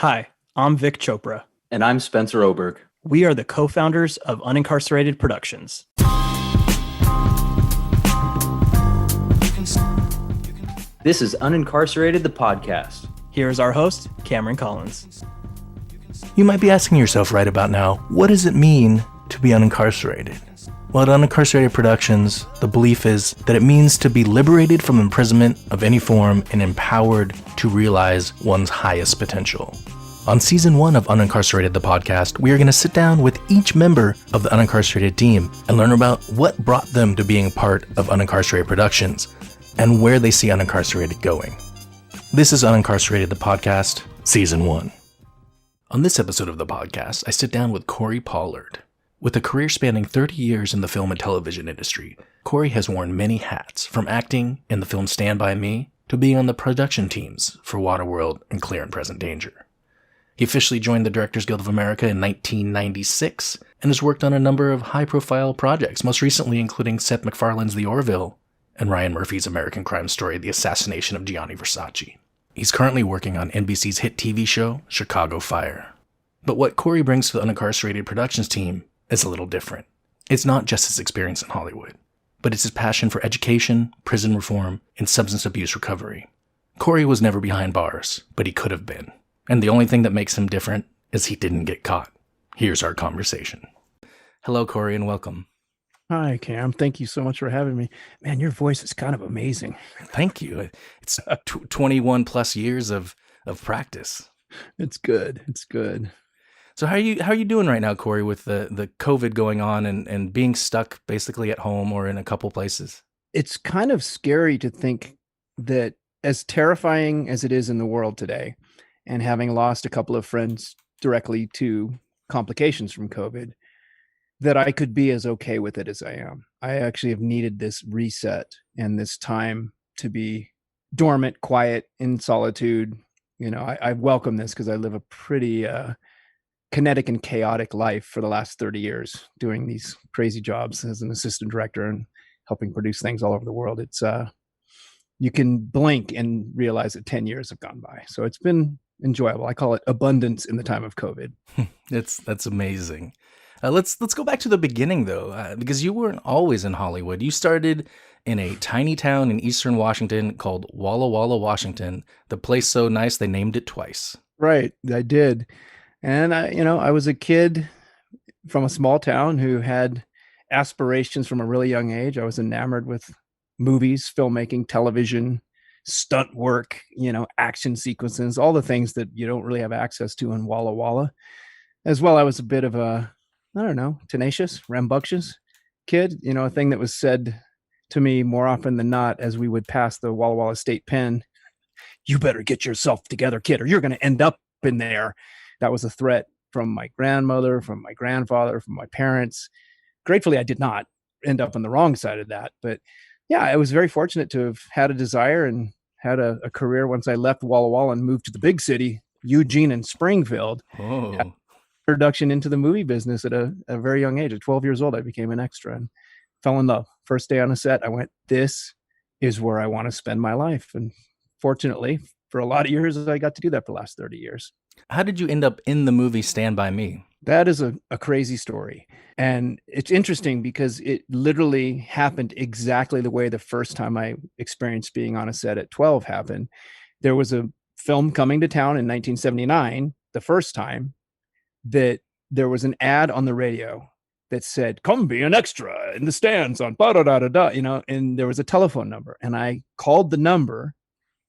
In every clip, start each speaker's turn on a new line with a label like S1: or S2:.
S1: Hi, I'm Vic Chopra.
S2: And I'm Spencer Oberg.
S1: We are the co-founders of Unincarcerated Productions.
S2: This is Unincarcerated, the podcast.
S1: Here is our host, Cameron Collins.
S3: You might be asking yourself right about now, what does it mean to be unincarcerated? Well, at Unincarcerated Productions, the belief is that it means to be liberated from imprisonment of any form and empowered to realize one's highest potential. On Season 1 of Unincarcerated, the podcast, we are going to sit down with each member of the Unincarcerated team and learn about what brought them to being part of Unincarcerated Productions and where they see Unincarcerated going. This is Unincarcerated, the podcast, Season 1. On this episode of the podcast, I sit down with Korey Pollard. With a career spanning 30 years in the film and television industry, Korey has worn many hats, from acting in the film Stand By Me to being on the production teams for Waterworld and Clear and Present Danger. He officially joined the Directors Guild of America in 1996 and has worked on a number of high-profile projects, most recently including Seth MacFarlane's The Orville and Ryan Murphy's American crime story, The Assassination of Gianni Versace. He's currently working on NBC's hit TV show, Chicago Fire. But what Korey brings to the Unincarcerated Productions team is a little different. It's not just his experience in Hollywood, but it's his passion for education, prison reform, and substance abuse recovery. Korey was never behind bars, but he could have been. And the only thing that makes him different is he didn't get caught. Here's our conversation. Hello, Korey, and welcome.
S4: Hi, Cam. Thank you so much for having me. Man, your voice is kind of amazing.
S3: Thank you. It's 21 plus years of practice.
S4: It's good. It's good.
S3: So how are you doing right now, Korey, with the COVID going on and being stuck basically at home or in a couple places?
S4: It's kind of scary to think that, as terrifying as it is in the world today, and having lost a couple of friends directly to complications from COVID, that I could be as okay with it as I am. I actually have needed this reset and this time to be dormant, quiet, in solitude. You know, I welcome this because I live a pretty kinetic and chaotic life for the last 30 years, doing these crazy jobs as an assistant director and helping produce things all over the world. It's you can blink and realize that 10 years have gone by. So it's been enjoyable. I call it abundance in the time of COVID.
S3: That's amazing. Let's go back to the beginning though, because you weren't always in Hollywood. You started in a tiny town in eastern Washington called Walla Walla, Washington. The place so nice they named it twice.
S4: Right, I did. And I was a kid from a small town who had aspirations from a really young age. I was enamored with movies, filmmaking, television, stunt work, action sequences, all the things that you don't really have access to in Walla Walla. As well, I was a bit of a, tenacious, rambunctious kid, a thing that was said to me more often than not as we would pass the Walla Walla State Pen. You better get yourself together, kid, or you're going to end up in there. That was a threat from my grandmother, from my grandfather, from my parents. Gratefully, I did not end up on the wrong side of that. But yeah, I was very fortunate to have had a desire and had a career once I left Walla Walla and moved to the big city, Eugene and Springfield.
S3: Oh.
S4: Introduction into the movie business at a very young age. At 12 years old, I became an extra and fell in love. First day on a set, I went, this is where I want to spend my life. And fortunately, for a lot of years, I got to do that for the last 30 years.
S3: How did you end up in the movie Stand By Me?
S4: That is a crazy story. And it's interesting because it literally happened exactly the way the first time I experienced being on a set at 12 happened. There was a film coming to town in 1979, the first time, that there was an ad on the radio that said, come be an extra in the stands on da-da-da-da-da, and there was a telephone number. And I called the number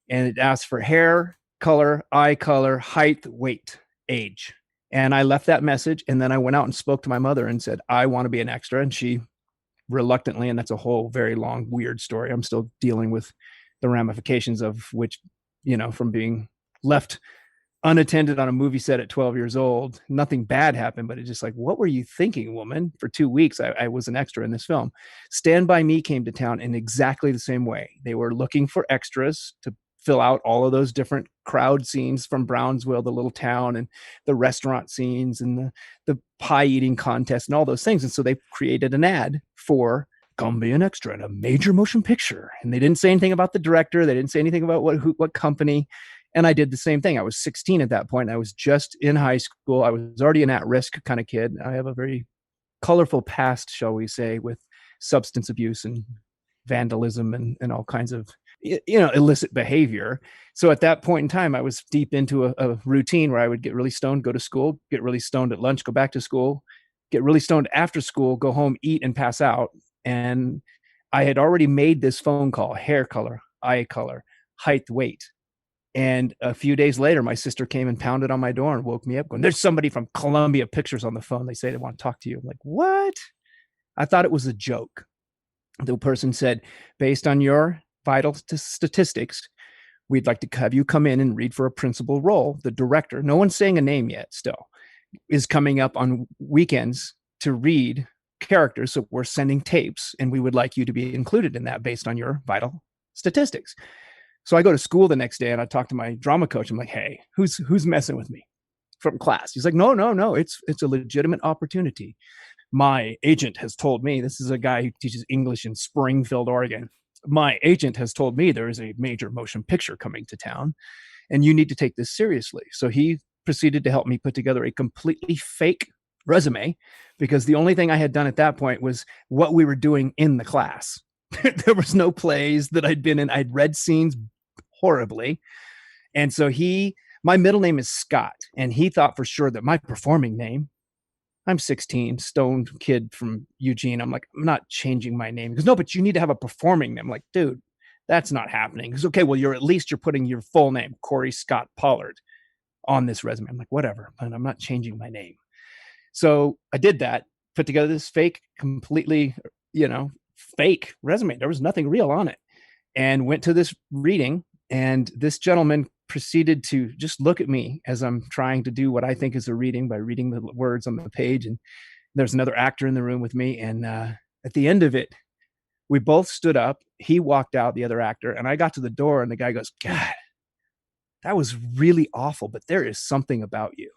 S4: and it asked for hair, color, eye color, height, weight, age. And I left that message. And then I went out and spoke to my mother and said, I want to be an extra. And she reluctantly, and that's a whole very long, weird story. I'm still dealing with the ramifications of which, from being left unattended on a movie set at 12 years old. Nothing bad happened, but it's just like, what were you thinking, woman? For 2 weeks, I was an extra in this film. Stand By Me came to town in exactly the same way. They were looking for extras to fill out all of those different crowd scenes from Brownsville, the little town, and the restaurant scenes and the pie eating contest and all those things. And so they created an ad for come be an extra in a major motion picture. And they didn't say anything about the director. They didn't say anything about what company. And I did the same thing. I was 16 at that point. I was just in high school. I was already an at-risk kind of kid. I have a very colorful past, shall we say, with substance abuse and vandalism and all kinds of illicit behavior. So at that point in time, I was deep into a routine where I would get really stoned, go to school, get really stoned at lunch, go back to school, get really stoned after school, go home, eat, and pass out. And I had already made this phone call: hair color, eye color, height, weight. And a few days later, my sister came and pounded on my door and woke me up going, "There's somebody from Columbia Pictures on the phone. They say they want to talk to you." I'm like, "What?" I thought it was a joke. The person said, "Based on your vital statistics, we'd like to have you come in and read for a principal role." The director, no one's saying a name yet still, is coming up on weekends to read characters. So we're sending tapes, and we would like you to be included in that based on your vital statistics. So I go to school the next day and I talk to my drama coach. I'm like, "Hey, who's messing with me from class?" He's like, no, it's a legitimate opportunity. My agent has told me," this is a guy who teaches English in Springfield, Oregon. "My agent has told me there is a major motion picture coming to town and you need to take this seriously." So he proceeded to help me put together a completely fake resume, because the only thing I had done at that point was what we were doing in the class. There was no plays that I'd been in. I'd read scenes horribly. And so my middle name is Scott, and he thought for sure that my performing name, I'm 16, stoned kid from Eugene. I'm like, "I'm not changing my name." He goes, "No, but you need to have a performing name." I'm like, "Dude, that's not happening." He goes, "Okay, well, you're putting your full name, Korey Scott Pollard, on this resume." I'm like, "Whatever, but I'm not changing my name." So I did that, put together this fake, completely, fake resume. There was nothing real on it, and went to this reading. And this gentleman proceeded to just look at me as I'm trying to do what I think is a reading by reading the words on the page. And there's another actor in the room with me. And at the end of it, we both stood up. He walked out, the other actor, and I got to the door, and the guy goes, "God, that was really awful, but there is something about you."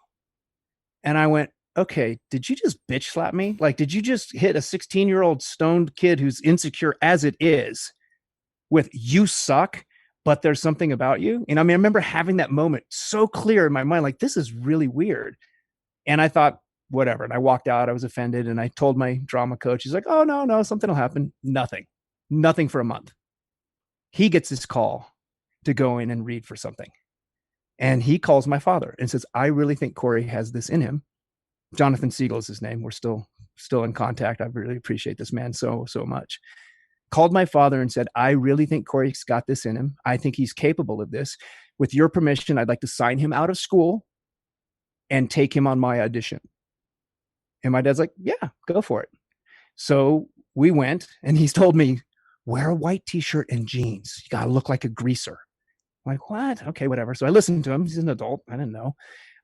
S4: And I went, "Okay, did you just bitch slap me? Like, did you just hit a 16-year-old stoned kid who's insecure as it is with 'you suck, but there's something about you'?" And I remember having that moment so clear in my mind, like, this is really weird. And I thought, whatever. And I walked out. I was offended. And I told my drama coach, he's like, "Oh, no, something will happen." Nothing for a month. He gets this call to go in and read for something. And he calls my father and says, "I really think Korey has this in him." Jonathan Siegel is his name. We're still in contact. I really appreciate this man so much. Called my father and said, "I really think Korey's got this in him. I think he's capable of this. With your permission, I'd like to sign him out of school and take him on my audition." And my dad's like, "Yeah, go for it." So we went, and he's told me, "Wear a white t-shirt and jeans. You got to look like a greaser." I'm like, "What? Okay, whatever." So I listened to him. He's an adult. I didn't know.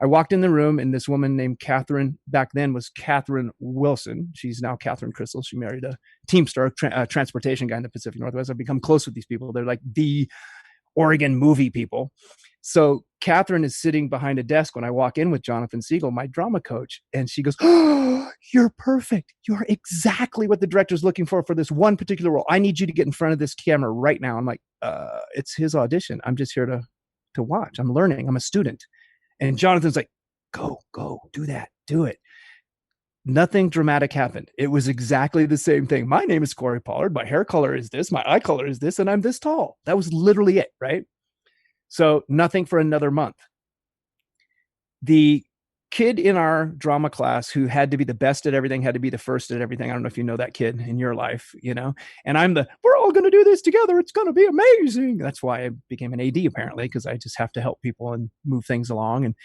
S4: I walked in the room, and this woman named Catherine, back then was Catherine Wilson. She's now Catherine Crystal. She married a Teamster, transportation guy in the Pacific Northwest. I've become close with these people. They're like the Oregon movie people. So Catherine is sitting behind a desk when I walk in with Jonathan Siegel, my drama coach, and she goes, "Oh, you're perfect. You're exactly what the director's looking for this one particular role. I need you to get in front of this camera right now." I'm like, "It's his audition. I'm just here to watch. I'm learning. I'm a student." And Jonathan's like, go, do that, do it. Nothing dramatic happened. It was exactly the same thing. "My name is Korey Pollard. My hair color is this. My eye color is this. And I'm this tall." That was literally it, right? So nothing for another month. The kid in our drama class who had to be the best at everything, had to be the first at everything. I don't know if you know that kid in your life, and I'm "We're all going to do this together. It's going to be amazing." That's why I became an AD, apparently, because I just have to help people and move things along. And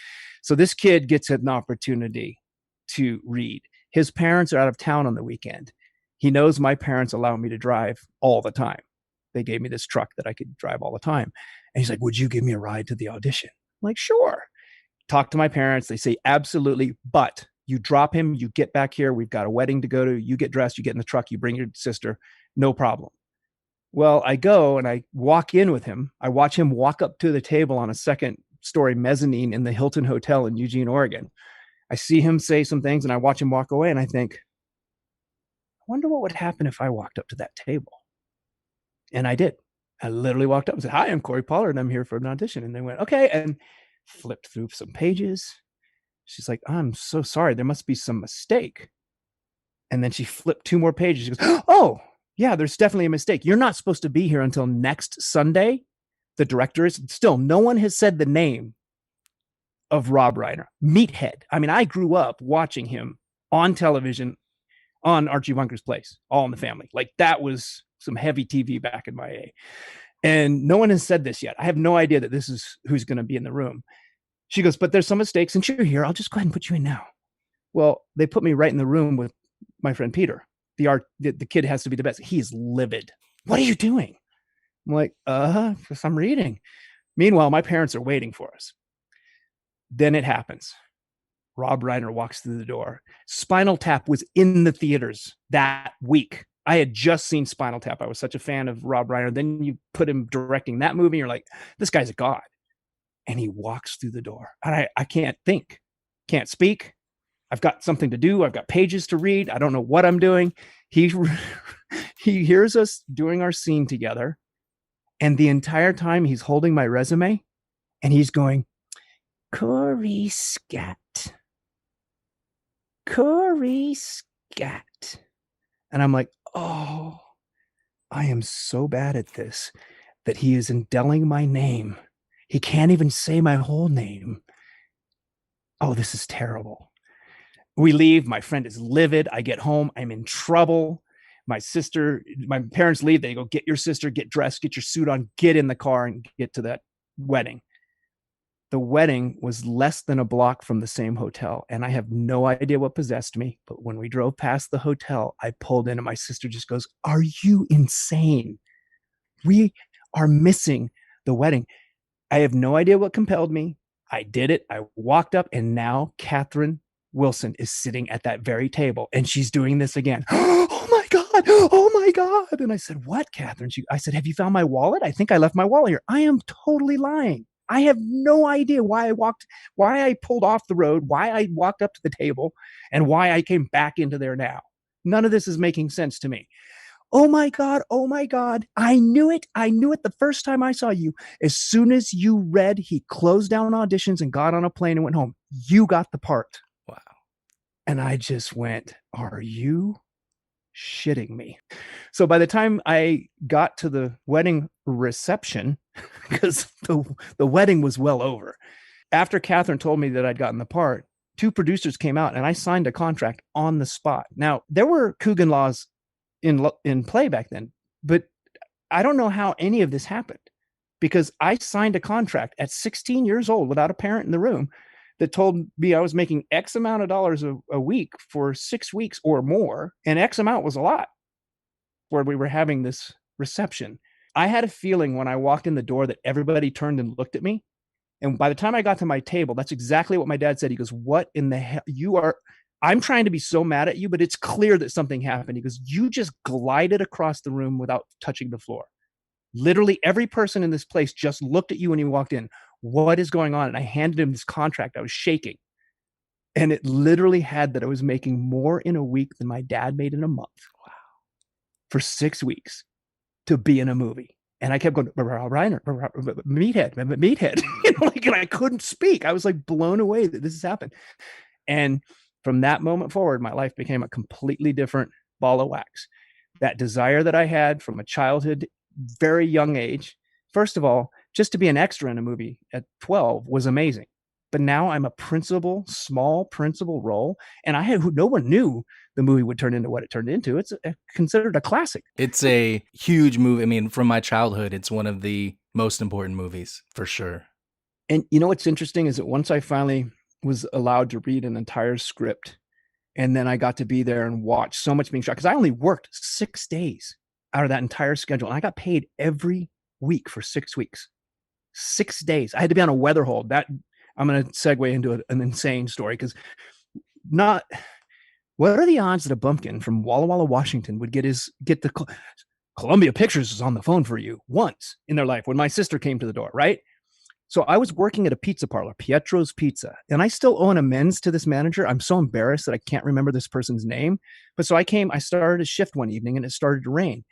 S4: so this kid gets an opportunity to read. His parents are out of town on the weekend. He knows my parents allow me to drive all the time. They gave me this truck that I could drive all the time. And he's like, "Would you give me a ride to the audition?" I'm like, "Sure." Talk to my parents. They say, "Absolutely. But you drop him, you get back here. We've got a wedding to go to. You get dressed, you get in the truck, you bring your sister. No problem." Well, I go and I walk in with him. I watch him walk up to the table on a second-story mezzanine in the Hilton Hotel in Eugene, Oregon. I see him say some things, and I watch him walk away, and I think, I wonder what would happen if I walked up to that table. And I did. I literally walked up and said, "Hi, I'm Korey Pollard. I'm here for an audition." And they went, "Okay," and flipped through some pages. She's like, "I'm so sorry. There must be some mistake." And then she flipped 2 more pages. She goes, "Oh, yeah, there's definitely a mistake. You're not supposed to be here until next Sunday." The director is still, no one has said the name of Rob Reiner. Meathead. I mean, I grew up watching him on television on Archie Bunker's Place, All in the Family. Like, that was some heavy TV back in my day. And no one has said this yet. I have no idea that this is who's going to be in the room. She goes, "But there's some mistakes. Since you're here, I'll just go ahead and put you in now." Well, they put me right in the room with my friend Peter. The kid has to be the best. He's livid. "What are you doing?" I'm like, because I'm reading. Meanwhile, my parents are waiting for us. Then it happens. Rob Reiner walks through the door. Spinal Tap was in the theaters that week. I had just seen Spinal Tap. I was such a fan of Rob Reiner. Then you put him directing that movie, and you're like, this guy's a god. And he walks through the door. And I can't think, can't speak. I've got something to do. I've got pages to read. I don't know what I'm doing. He hears us doing our scene together. And the entire time he's holding my resume and he's going, "Korey Scat. Korey Scat." And I'm like, oh, I am so bad at this that he is indelling my name. He can't even say my whole name. Oh, this is terrible. We leave. My friend is livid. I get home. I'm in trouble. My parents leave. They go, "Get your sister, get dressed, get your suit on, get in the car and get to that wedding." The wedding was less than a block from the same hotel. And I have no idea what possessed me. But when we drove past the hotel, I pulled in and my sister just goes, "Are you insane? We are missing the wedding." I have no idea what compelled me. I did it. I walked up, and now Catherine Wilson is sitting at that very table, and she's doing this again. "Oh my God. Oh my God." And I said, "What, Catherine?" I said, "Have you found my wallet? I think I left my wallet here." I am totally lying. I have no idea why I pulled off the road, why I walked up to the table, and why I came back into there now. None of this is making sense to me. "Oh my God. Oh my God. I knew it. I knew it the first time I saw you. As soon as you read, he closed down auditions and got on a plane and went home. You got the part."
S3: Wow.
S4: And I just went, "Are you shitting me?" So by the time I got to the wedding reception, because the wedding was well over, after Catherine told me that I'd gotten the part, 2 producers came out and I signed a contract on the spot. Now, there were Coogan laws in play back then, but I don't know how any of this happened, because I signed a contract at 16 years old without a parent in the room that told me I was making X amount of dollars a week for 6 weeks or more. And X amount was a lot where we were having this reception. I had a feeling when I walked in the door that everybody turned and looked at me. And by the time I got to my table, that's exactly what my dad said. He goes, "What in the hell? I'm trying to be so mad at you, but it's clear that something happened." He goes, "You just glided across the room without touching the floor. Literally every person in this place just looked at you when you walked in. What is going on?" And I handed him this contract. I was shaking. And it literally had that I was making more in a week than my dad made in a month. Wow. For 6 weeks to be in a movie. And I kept going, "Reiner, meathead." And I couldn't speak. I was like blown away that this has happened. And from that moment forward, my life became a completely different ball of wax. That desire that I had from a childhood, very young age, first of all, just to be an extra in a movie at 12 was amazing. But now I'm a small principal role, and no one knew the movie would turn into what it turned into. It's considered a classic.
S3: It's a huge movie. I mean, from my childhood, it's one of the most important movies for sure.
S4: And you know what's interesting is that once I finally was allowed to read an entire script, and then I got to be there and watch so much being shot, because I only worked 6 days out of that entire schedule, and I got paid every week for 6 weeks. 6 days. I had to be on a weather hold. That I'm going to segue into an insane story, because what are the odds that a bumpkin from Walla Walla, Washington would get the Columbia Pictures is on the phone for you once in their life when my sister came to the door, right? So I was working at a pizza parlor, Pietro's Pizza, and I still owe an amends to this manager. I'm so embarrassed that I can't remember this person's name. But so I started a shift one evening and it started to rain.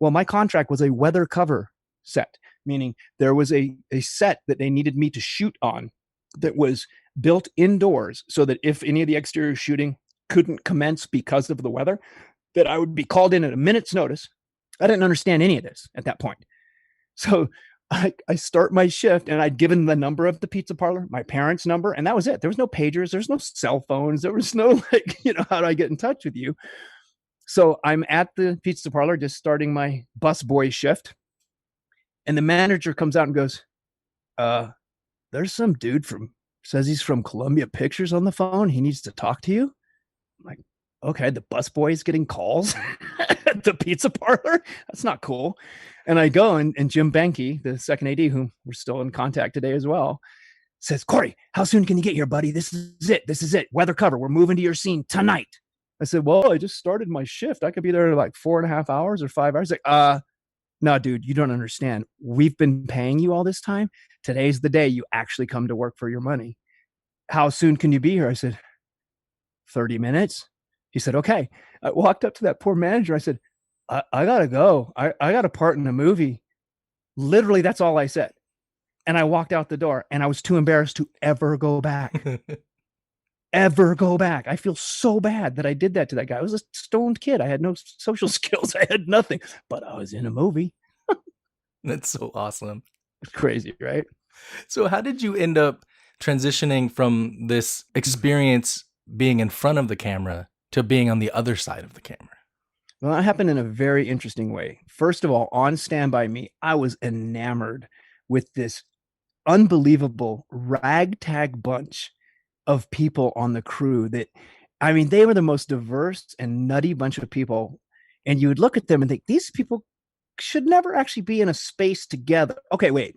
S4: Well, my contract was a weather cover set, meaning there was a set that they needed me to shoot on that was built indoors so that if any of the exterior shooting couldn't commence because of the weather, that I would be called in at a minute's notice. I didn't understand any of this at that point. So I start my shift and I'd given the number of the pizza parlor, my parents' number, and that was it. There was no pagers. There was no cell phones. There was no how do I get in touch with you? So I'm at the pizza parlor just starting my busboy shift. And the manager comes out and goes, there's some dude says he's from Columbia Pictures on the phone. He needs to talk to you. I'm like, okay, the busboy is getting calls at the pizza parlor. That's not cool. And I go and Jim Benke, the second AD, whom we're still in contact today as well, says, Korey, how soon can you get here, buddy? This is it. This is it. Weather cover. We're moving to your scene tonight. I said, well, I just started my shift. I could be there in like 4.5 hours or 5 hours. Like, no, dude, you don't understand. We've been paying you all this time. Today's the day you actually come to work for your money. How soon can you be here? I said, 30 minutes. He said, okay. I walked up to that poor manager. I said, I gotta go. I got a part in a movie. Literally, that's all I said. And I walked out the door and I was too embarrassed to ever go back. Ever go back. I feel so bad that I did that to that guy. I was a stoned kid. I had no social skills. I had nothing, but I was in a movie.
S3: That's so awesome.
S4: It's crazy, right?
S3: So how did you end up transitioning from this experience being in front of the camera to being on the other side of the camera?
S4: Well, that happened in a very interesting way. First of all, on Stand By Me, I was enamored with this unbelievable ragtag bunch of people on the crew that, I mean, they were the most diverse and nutty bunch of people. And you would look at them and think, these people should never actually be in a space together. Okay, wait.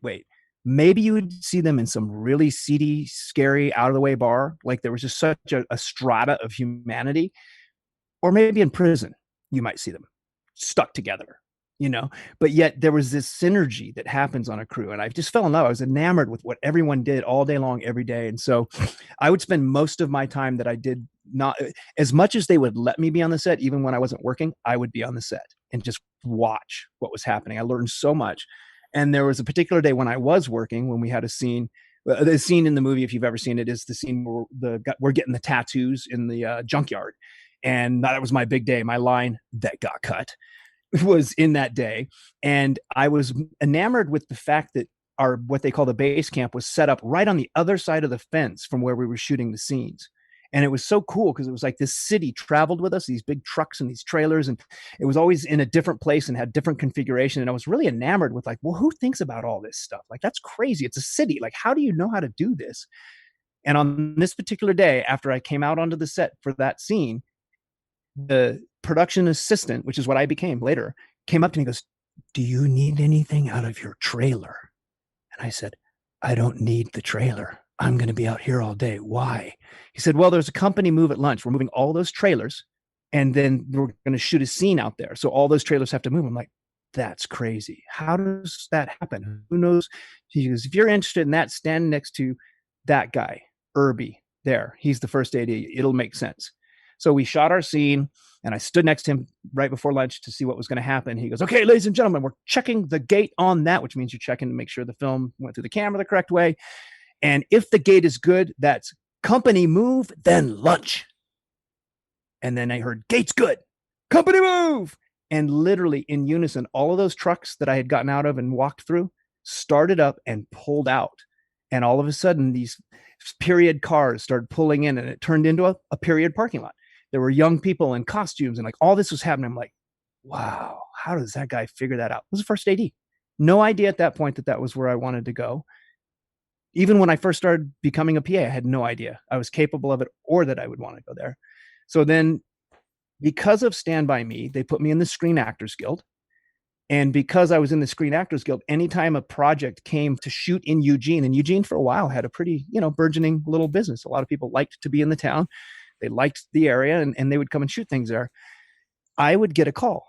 S4: Maybe you would see them in some really seedy, scary, out of the way bar. Like there was just such a strata of humanity. Or maybe in prison, you might see them stuck together, but yet there was this synergy that happens on a crew. And I just fell in love. I was enamored with what everyone did all day long, every day. And so I would spend most of my time that I did not, as much as they would let me be on the set, even when I wasn't working, I would be on the set and just watch what was happening. I learned so much. And there was a particular day when I was working, when we had a scene. The scene in the movie, if you've ever seen it, is the scene where we're getting the tattoos in the junkyard. And that was my big day. My line that got cut was in that day. And I was enamored with the fact that our, what they call the base camp, was set up right on the other side of the fence from where we were shooting the scenes. And it was so cool because it was like this city traveled with us, these big trucks and these trailers. And it was always in a different place and had different configuration. And I was really enamored with like, well, who thinks about all this stuff? Like, that's crazy. It's a city. Like, how do you know how to do this? And on this particular day, after I came out onto the set for that scene, the production assistant, which is what I became later, came up to me and goes, do you need anything out of your trailer? And I said, I don't need the trailer. I'm going to be out here all day. Why? He said, well, there's a company move at lunch. We're moving all those trailers and then we're going to shoot a scene out there. So all those trailers have to move. I'm like, that's crazy. How does that happen? Who knows? He goes, if you're interested in that, stand next to that guy, Irby, there. He's the first AD. It'll make sense. So we shot our scene and I stood next to him right before lunch to see what was going to happen. He goes, okay, ladies and gentlemen, we're checking the gate on that, which means you're checking to make sure the film went through the camera the correct way. And if the gate is good, that's company move, then lunch. And then I heard gate's good, company move. And literally in unison, all of those trucks that I had gotten out of and walked through started up and pulled out. And all of a sudden, these period cars started pulling in and it turned into a period parking lot. There were young people in costumes and like all this was happening. I'm like, wow, how does that guy figure that out? It was the first AD. No idea at that point that that was where I wanted to go. Even when I first started becoming a PA, I had no idea I was capable of it or that I would want to go there. So then because of Stand By Me, they put me in the Screen Actors Guild. And because I was in the Screen Actors Guild, anytime a project came to shoot in Eugene, and Eugene for a while had a pretty, burgeoning little business. A lot of people liked to be in the town. They liked the area and they would come and shoot things there. I would get a call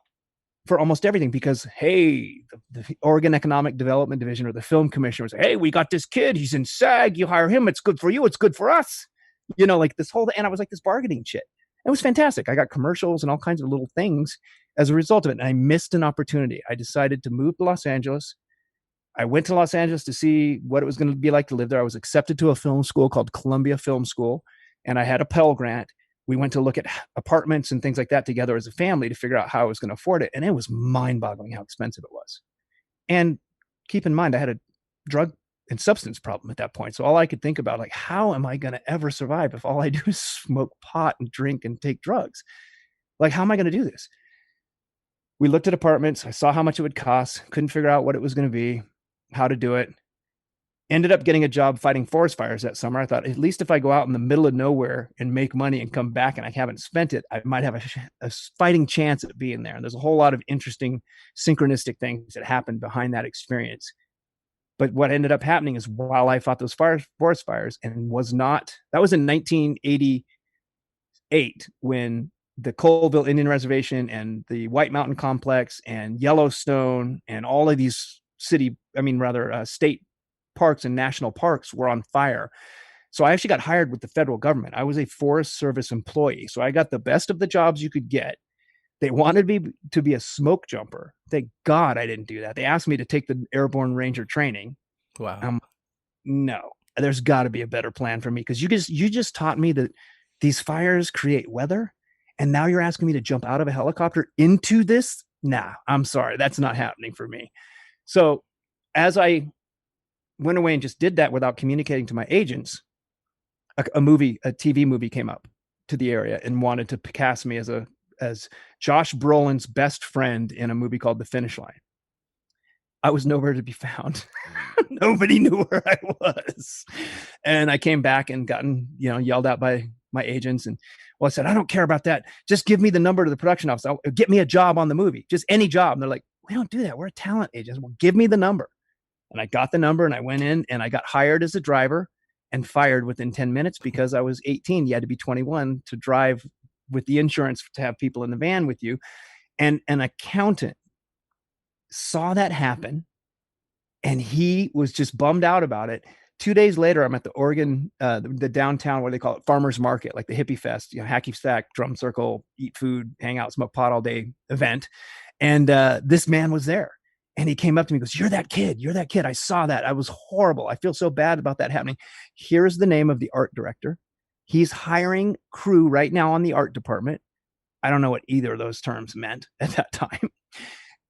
S4: for almost everything because, hey, the Oregon Economic Development Division or the Film Commission was like, hey, we got this kid. He's in SAG. You hire him. It's good for you. It's good for us. Like this whole thing. And I was like this bargaining shit. It was fantastic. I got commercials and all kinds of little things as a result of it. And I missed an opportunity. I decided to move to Los Angeles, I went to Los Angeles to see what it was going to be like to live there. I was accepted to a film school called Columbia Film School, and I had a Pell Grant. We went to look at apartments and things like that together as a family to figure out how I was going to afford it. And it was mind-boggling how expensive it was. And keep in mind, I had a drug and substance problem at that point. So all I could think about, like, how am I going to ever survive if all I do is smoke pot and drink and take drugs? Like, how am I going to do this? We looked at apartments. I saw how much it would cost. Couldn't figure out what it was going to be, how to do it. Ended up getting a job fighting forest fires that summer. I thought, at least if I go out in the middle of nowhere and make money and come back and I haven't spent it, I might have a fighting chance at being there. And there's a whole lot of interesting synchronistic things that happened behind that experience. But what ended up happening is, while I fought those forest fires, and that was in 1988, when the Colville Indian Reservation and the White Mountain Complex and Yellowstone and all of these state parks and national parks were on fire. So I actually got hired with the federal government. I was a Forest Service employee. So I got the best of the jobs you could get. They wanted me to be a smoke jumper. Thank God I didn't do that. They asked me to take the Airborne Ranger training.
S3: Wow.
S4: No, there's got to be a better plan for me, because you just taught me that these fires create weather, and now you're asking me to jump out of a helicopter into this? Nah, I'm sorry. That's not happening for me. So as I went away and just did that without communicating to my agents, a TV movie came up to the area and wanted to cast me as Josh Brolin's best friend in a movie called The Finish Line. I was nowhere to be found. Nobody knew where I was. And I came back and gotten, yelled at by my agents. And I said, I don't care about that. Just give me the number to the production office. Get me a job on the movie, just any job. And they're like, we don't do that. We're a talent agent. Well, give me the number. And I got the number, and I went in and I got hired as a driver and fired within 10 minutes because I was 18. You had to be 21 to drive with the insurance to have people in the van with you. And an accountant saw that happen, and he was just bummed out about it. 2 days later, I'm at the Oregon, the downtown, what they call it, farmers market, like the hippie fest, hacky sack, drum circle, eat food, hang out, smoke pot all day event. And this man was there, and he came up to me and goes, you're that kid. I saw that. I was horrible. I feel so bad about that happening. Here's the name of the art director. He's hiring crew right now on the art department. I don't know what either of those terms meant at that time,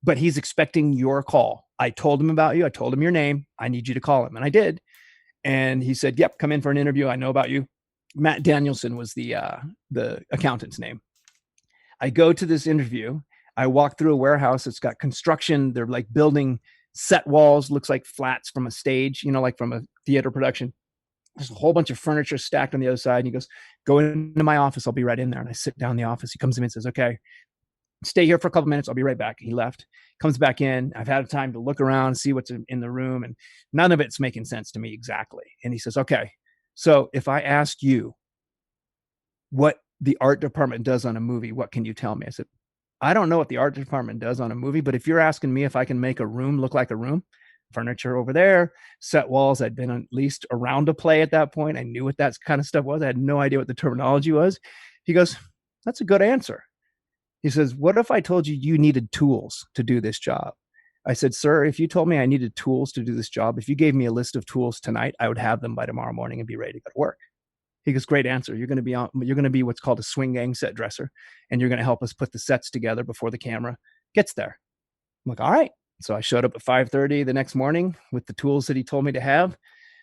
S4: but he's expecting your call. I told him about you. I told him your name. I need you to call him. And I did. And he said, yep, come in for an interview. I know about you. Matt Danielson was the accountant's name. I go to this interview. I walk through a warehouse. It's got construction. They're like building set walls. Looks like flats from a stage, like from a theater production. There's a whole bunch of furniture stacked on the other side. And he goes, go into my office. I'll be right in there. And I sit down in the office. He comes in and says, okay, stay here for a couple minutes. I'll be right back. He left, comes back in. I've had time to look around, see what's in the room. And none of it's making sense to me exactly. And he says, okay, so if I asked you what the art department does on a movie, what can you tell me? I said, I don't know what the art department does on a movie, but if you're asking me if I can make a room look like a room, furniture over there, set walls. I'd been at least around a play at that point. I knew what that kind of stuff was. I had no idea what the terminology was. He goes, that's a good answer. He says, what if I told you you needed tools to do this job? I said, sir, if you told me I needed tools to do this job, if you gave me a list of tools tonight, I would have them by tomorrow morning and be ready to go to work. He goes, great answer. You're going to be what's called a swing gang set dresser, and you're going to help us put the sets together before the camera gets there. I'm like, all right. So I showed up at 5:30 the next morning with the tools that he told me to have,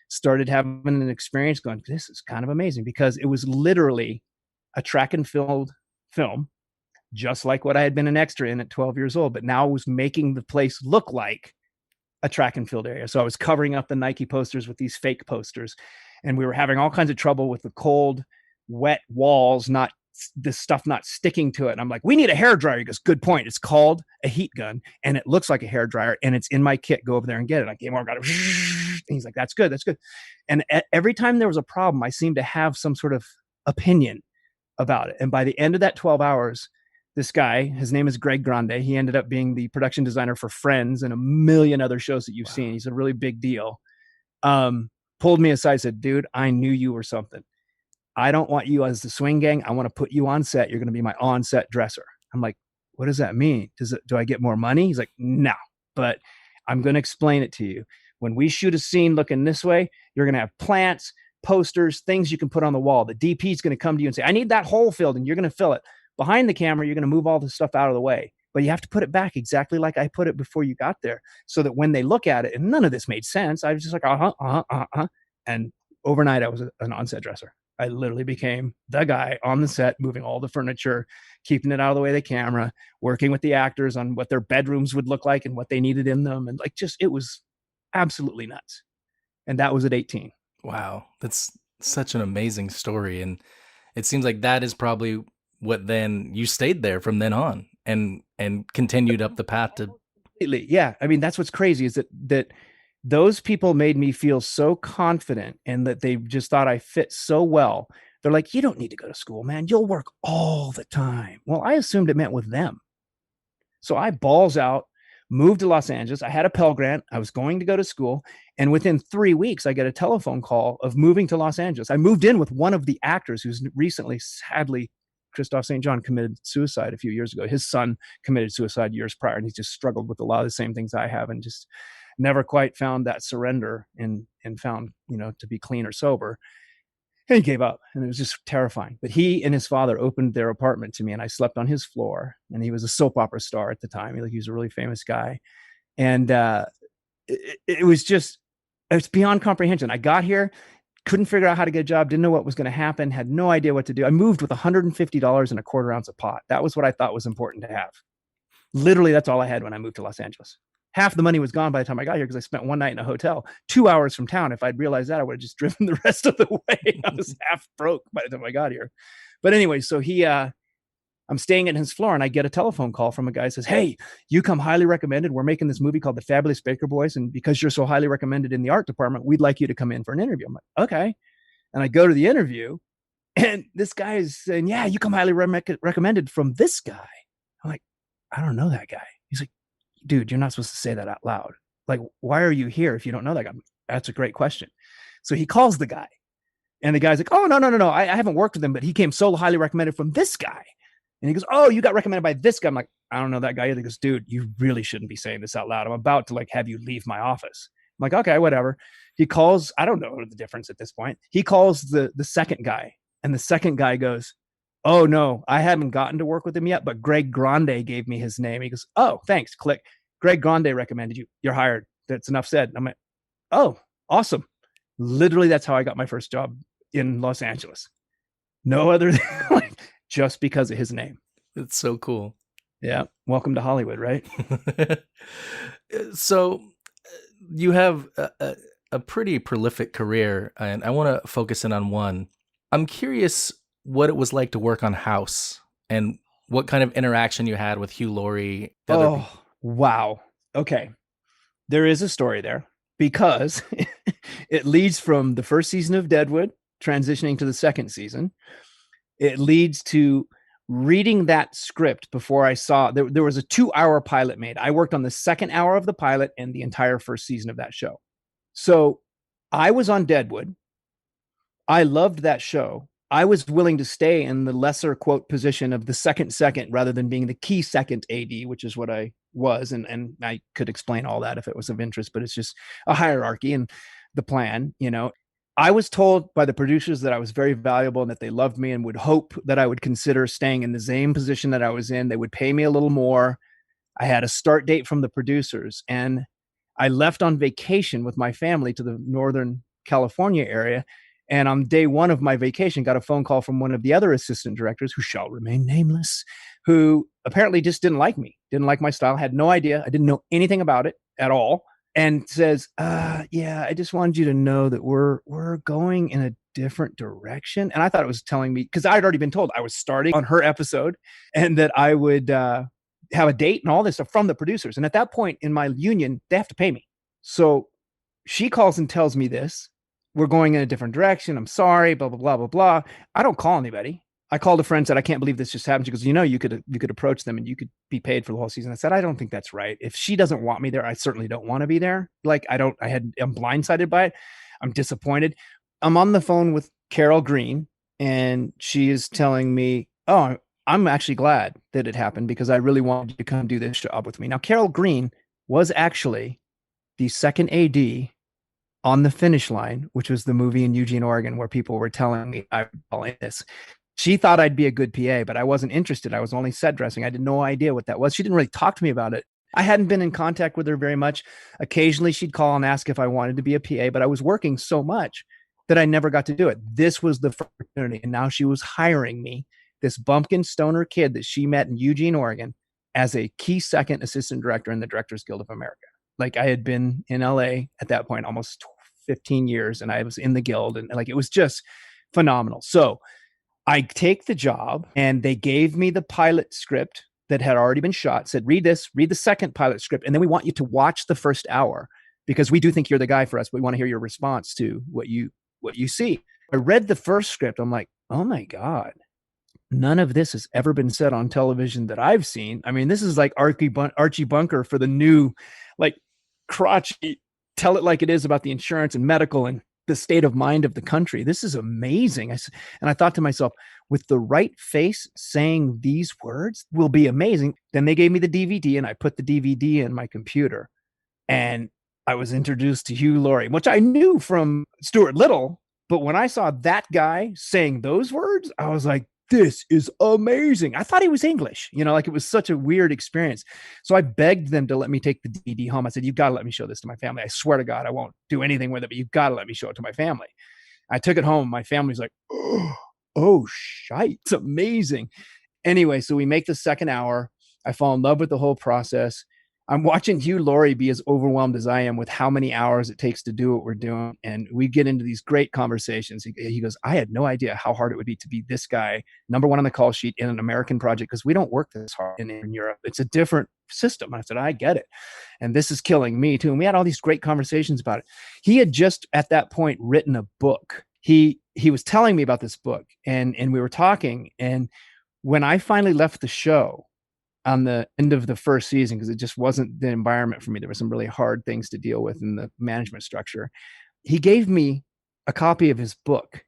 S4: started having an experience going, this is kind of amazing, because it was literally a track and field film, just like what I had been an extra in at 12 years old, but now I was making the place look like a track and field area. So I was covering up the Nike posters with these fake posters, and we were having all kinds of trouble with the cold, wet walls, this stuff not sticking to it. And I'm like, we need a hairdryer. He goes, good point. It's called a heat gun, and it looks like a hairdryer, and it's in my kit. Go over there and get it. I came over, got it. And he's like, that's good. That's good. And every time there was a problem, I seemed to have some sort of opinion about it. And by the end of that 12 hours, this guy, his name is Greg Grande. He ended up being the production designer for Friends and a million other shows that you've seen. He's a really big deal. Pulled me aside, said, dude, I knew you were something. I don't want you as the swing gang. I want to put you on set. You're going to be my on-set dresser. I'm like, what does that mean? Do I get more money? He's like, no, but I'm going to explain it to you. When we shoot a scene looking this way, you're going to have plants, posters, things you can put on the wall. The DP is going to come to you and say, I need that hole filled, and you're going to fill it. Behind the camera, you're going to move all the stuff out of the way, but you have to put it back exactly like I put it before you got there, so that when they look at it, and none of this made sense, I was just like, and overnight I was an on-set dresser. I literally became the guy on the set, moving all the furniture, keeping it out of the way of the camera, working with the actors on what their bedrooms would look like and what they needed in them. And like, just, it was absolutely nuts. And that was at 18.
S3: Wow. That's such an amazing story. And it seems like that is probably what then you stayed there from then on and continued up the path to.
S4: Yeah. I mean, that's what's crazy is that those people made me feel so confident, and that they just thought I fit so well. They're like, you don't need to go to school, man. You'll work all the time. Well, I assumed it meant with them. So I balls out, moved to Los Angeles. I had a Pell Grant. I was going to go to school. And within 3 weeks, I get a telephone call of moving to Los Angeles. I moved in with one of the actors who's recently, sadly, Christophe St. John, committed suicide a few years ago. His son committed suicide years prior, and he's just struggled with a lot of the same things I have, and just never quite found that surrender and found, to be clean or sober. And he gave up, and it was just terrifying. But he and his father opened their apartment to me, and I slept on his floor. And he was a soap opera star at the time. He was a really famous guy. And it was just, it's beyond comprehension. I got here, couldn't figure out how to get a job, didn't know what was going to happen, had no idea what to do. I moved with $150 and a quarter ounce of pot. That was what I thought was important to have. Literally, that's all I had when I moved to Los Angeles. Half the money was gone by the time I got here, because I spent one night in a hotel 2 hours from town. If I'd realized that, I would have just driven the rest of the way. I was half broke by the time I got here. But anyway, so I'm staying at his floor, and I get a telephone call from a guy who says, hey, you come highly recommended. We're making this movie called The Fabulous Baker Boys, and because you're so highly recommended in the art department, we'd like you to come in for an interview. I'm like, okay. And I go to the interview, and this guy is saying, yeah, you come highly recommended from this guy. I'm like, I don't know that guy. He's like, dude, you're not supposed to say that out loud. Like, why are you here if you don't know that guy? That's a great question. So he calls the guy, and the guy's like, oh, no. I haven't worked with him, but he came so highly recommended from this guy. And he goes, oh, you got recommended by this guy. I'm like, I don't know that guy either. He goes, dude, you really shouldn't be saying this out loud. I'm about to like have you leave my office. I'm like, okay, whatever. He calls, I don't know the difference at this point. He calls the second guy, and the second guy goes, oh no, I haven't gotten to work with him yet, but Greg Grande gave me his name. He goes, oh, thanks, click. Greg Grande recommended you. You're hired. That's enough said. I'm like, oh, awesome. Literally, that's how I got my first job in Los Angeles. No other than like, just because of his name.
S3: It's so cool.
S4: Yeah. Welcome to Hollywood, right?
S3: So you have a pretty prolific career, and I want to focus in on one. I'm curious what it was like to work on House and what kind of interaction you had with Hugh Laurie.
S4: Wow. Okay. There is a story there, because it leads from the first season of Deadwood, transitioning to the second season. It leads to reading that script before I saw there was a 2-hour pilot made. I worked on the second hour of the pilot and the entire first season of that show. So I was on Deadwood. I loved that show. I was willing to stay in the lesser quote position of the second rather than being the key second AD, which is what I was. And I could explain all that if it was of interest, but it's just a hierarchy and the plan, I was told by the producers that I was very valuable and that they loved me and would hope that I would consider staying in the same position that I was in. They would pay me a little more. I had a start date from the producers, and I left on vacation with my family to the Northern California area. And on day one of my vacation, got a phone call from one of the other assistant directors, who shall remain nameless, who apparently just didn't like me, didn't like my style, had no idea. I didn't know anything about it at all. And says, yeah, I just wanted you to know that we're going in a different direction. And I thought it was telling me, because I had already been told I was starting on her episode and that I would have a date and all this stuff from the producers. And at that point in my union, they have to pay me. So she calls and tells me this. We're going in a different direction. I'm sorry, blah, blah, blah, blah, blah. I don't call anybody. I called a friend, said, I can't believe this just happened. She goes, you could approach them and you could be paid for the whole season. I said, I don't think that's right. If she doesn't want me there, I certainly don't want to be there. Like, I'm blindsided by it. I'm disappointed. I'm on the phone with Carol Green, and she is telling me, oh, I'm actually glad that it happened because I really wanted you to come do this job with me. Now, Carol Green was actually the second AD on the finish line, which was the movie in Eugene, Oregon, where people were telling me I'm calling this. She thought I'd be a good PA, but I wasn't interested. I was only set dressing. I had no idea what that was. She didn't really talk to me about it. I hadn't been in contact with her very much. Occasionally she'd call and ask if I wanted to be a PA, but I was working so much that I never got to do it. This was the first opportunity. And now she was hiring me, this bumpkin stoner kid that she met in Eugene, Oregon, as a key second assistant director in the Directors Guild of America. Like, I had been in LA at that point almost 15 years, and I was in the guild, and like, it was just phenomenal. So I take the job, and they gave me the pilot script that had already been shot, said, read this, read the second pilot script, and then we want you to watch the first hour because we do think you're the guy for us, but we want to hear your response to what you see. I read the first script. I'm like, oh my God, none of this has ever been said on television that I've seen. I mean, this is like Archie Bunker for the new, like, crotchety, tell it like it is about the insurance and medical and the state of mind of the country. This is amazing. And I thought to myself, with the right face saying these words will be amazing. Then they gave me the DVD, and I put the DVD in my computer, and I was introduced to Hugh Laurie, which I knew from Stuart Little. But when I saw that guy saying those words, I was like, this is amazing. I thought he was English, like, it was such a weird experience. So I begged them to let me take the DVD home. I said, you've got to let me show this to my family. I swear to God, I won't do anything with it, but you've got to let me show it to my family. I took it home. My family's like, oh, shite. It's amazing. Anyway, so we make the second hour. I fall in love with the whole process. I'm watching Hugh Laurie be as overwhelmed as I am with how many hours it takes to do what we're doing. And we get into these great conversations. He goes, I had no idea how hard it would be to be this guy, number one on the call sheet in an American project, because we don't work this hard in Europe. It's a different system. I said, I get it. And this is killing me too. And we had all these great conversations about it. He had just at that point written a book. He was telling me about this book, and we were talking. And when I finally left the show on the end of the first season, because it just wasn't the environment for me, there were some really hard things to deal with in the management structure, he gave me a copy of his book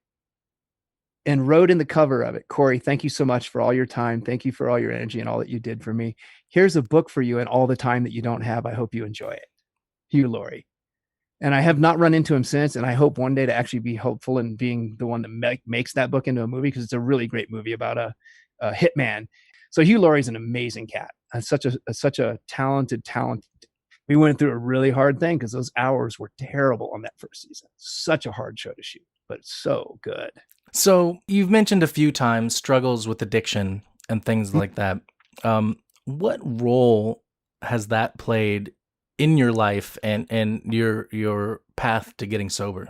S4: and wrote in the cover of it, Korey, thank you so much for all your time. Thank you for all your energy and all that you did for me. Here's a book for you and all the time that you don't have. I hope you enjoy it. Hugh Laurie. And I have not run into him since. And I hope one day to actually be hopeful in being the one that makes that book into a movie, because it's a really great movie about a hitman. So Hugh Laurie's an amazing cat. Such a talented. We went through a really hard thing because those hours were terrible on that first season. Such a hard show to shoot, but it's so good.
S3: So you've mentioned a few times struggles with addiction and things like that. What role has that played in your life and your path to getting sober?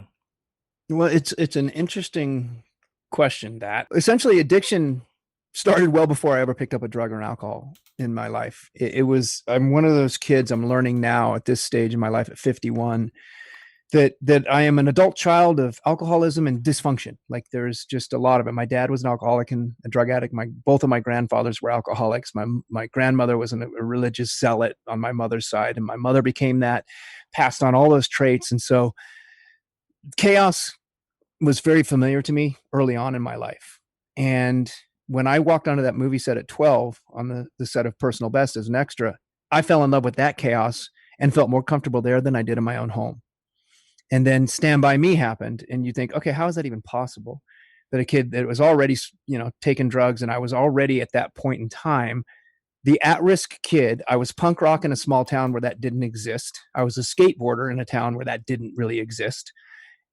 S4: Well, it's an interesting question. That essentially addiction started well before I ever picked up a drug or an alcohol in my life. I'm one of those kids, I'm learning now at this stage in my life at 51, that I am an adult child of alcoholism and dysfunction. Like, there's just a lot of it. My dad was an alcoholic and a drug addict. Both of my grandfathers were alcoholics. My grandmother was a religious zealot on my mother's side, and my mother became that, passed on all those traits. And so chaos was very familiar to me early on in my life. And when I walked onto that movie set at 12 on the set of Personal Best as an extra, I fell in love with that chaos and felt more comfortable there than I did in my own home. And then Stand By Me happened, and you think, okay, how is that even possible? That a kid that was already, taking drugs, and I was already at that point in time, the at-risk kid. I was punk rock in a small town where that didn't exist. I was a skateboarder in a town where that didn't really exist.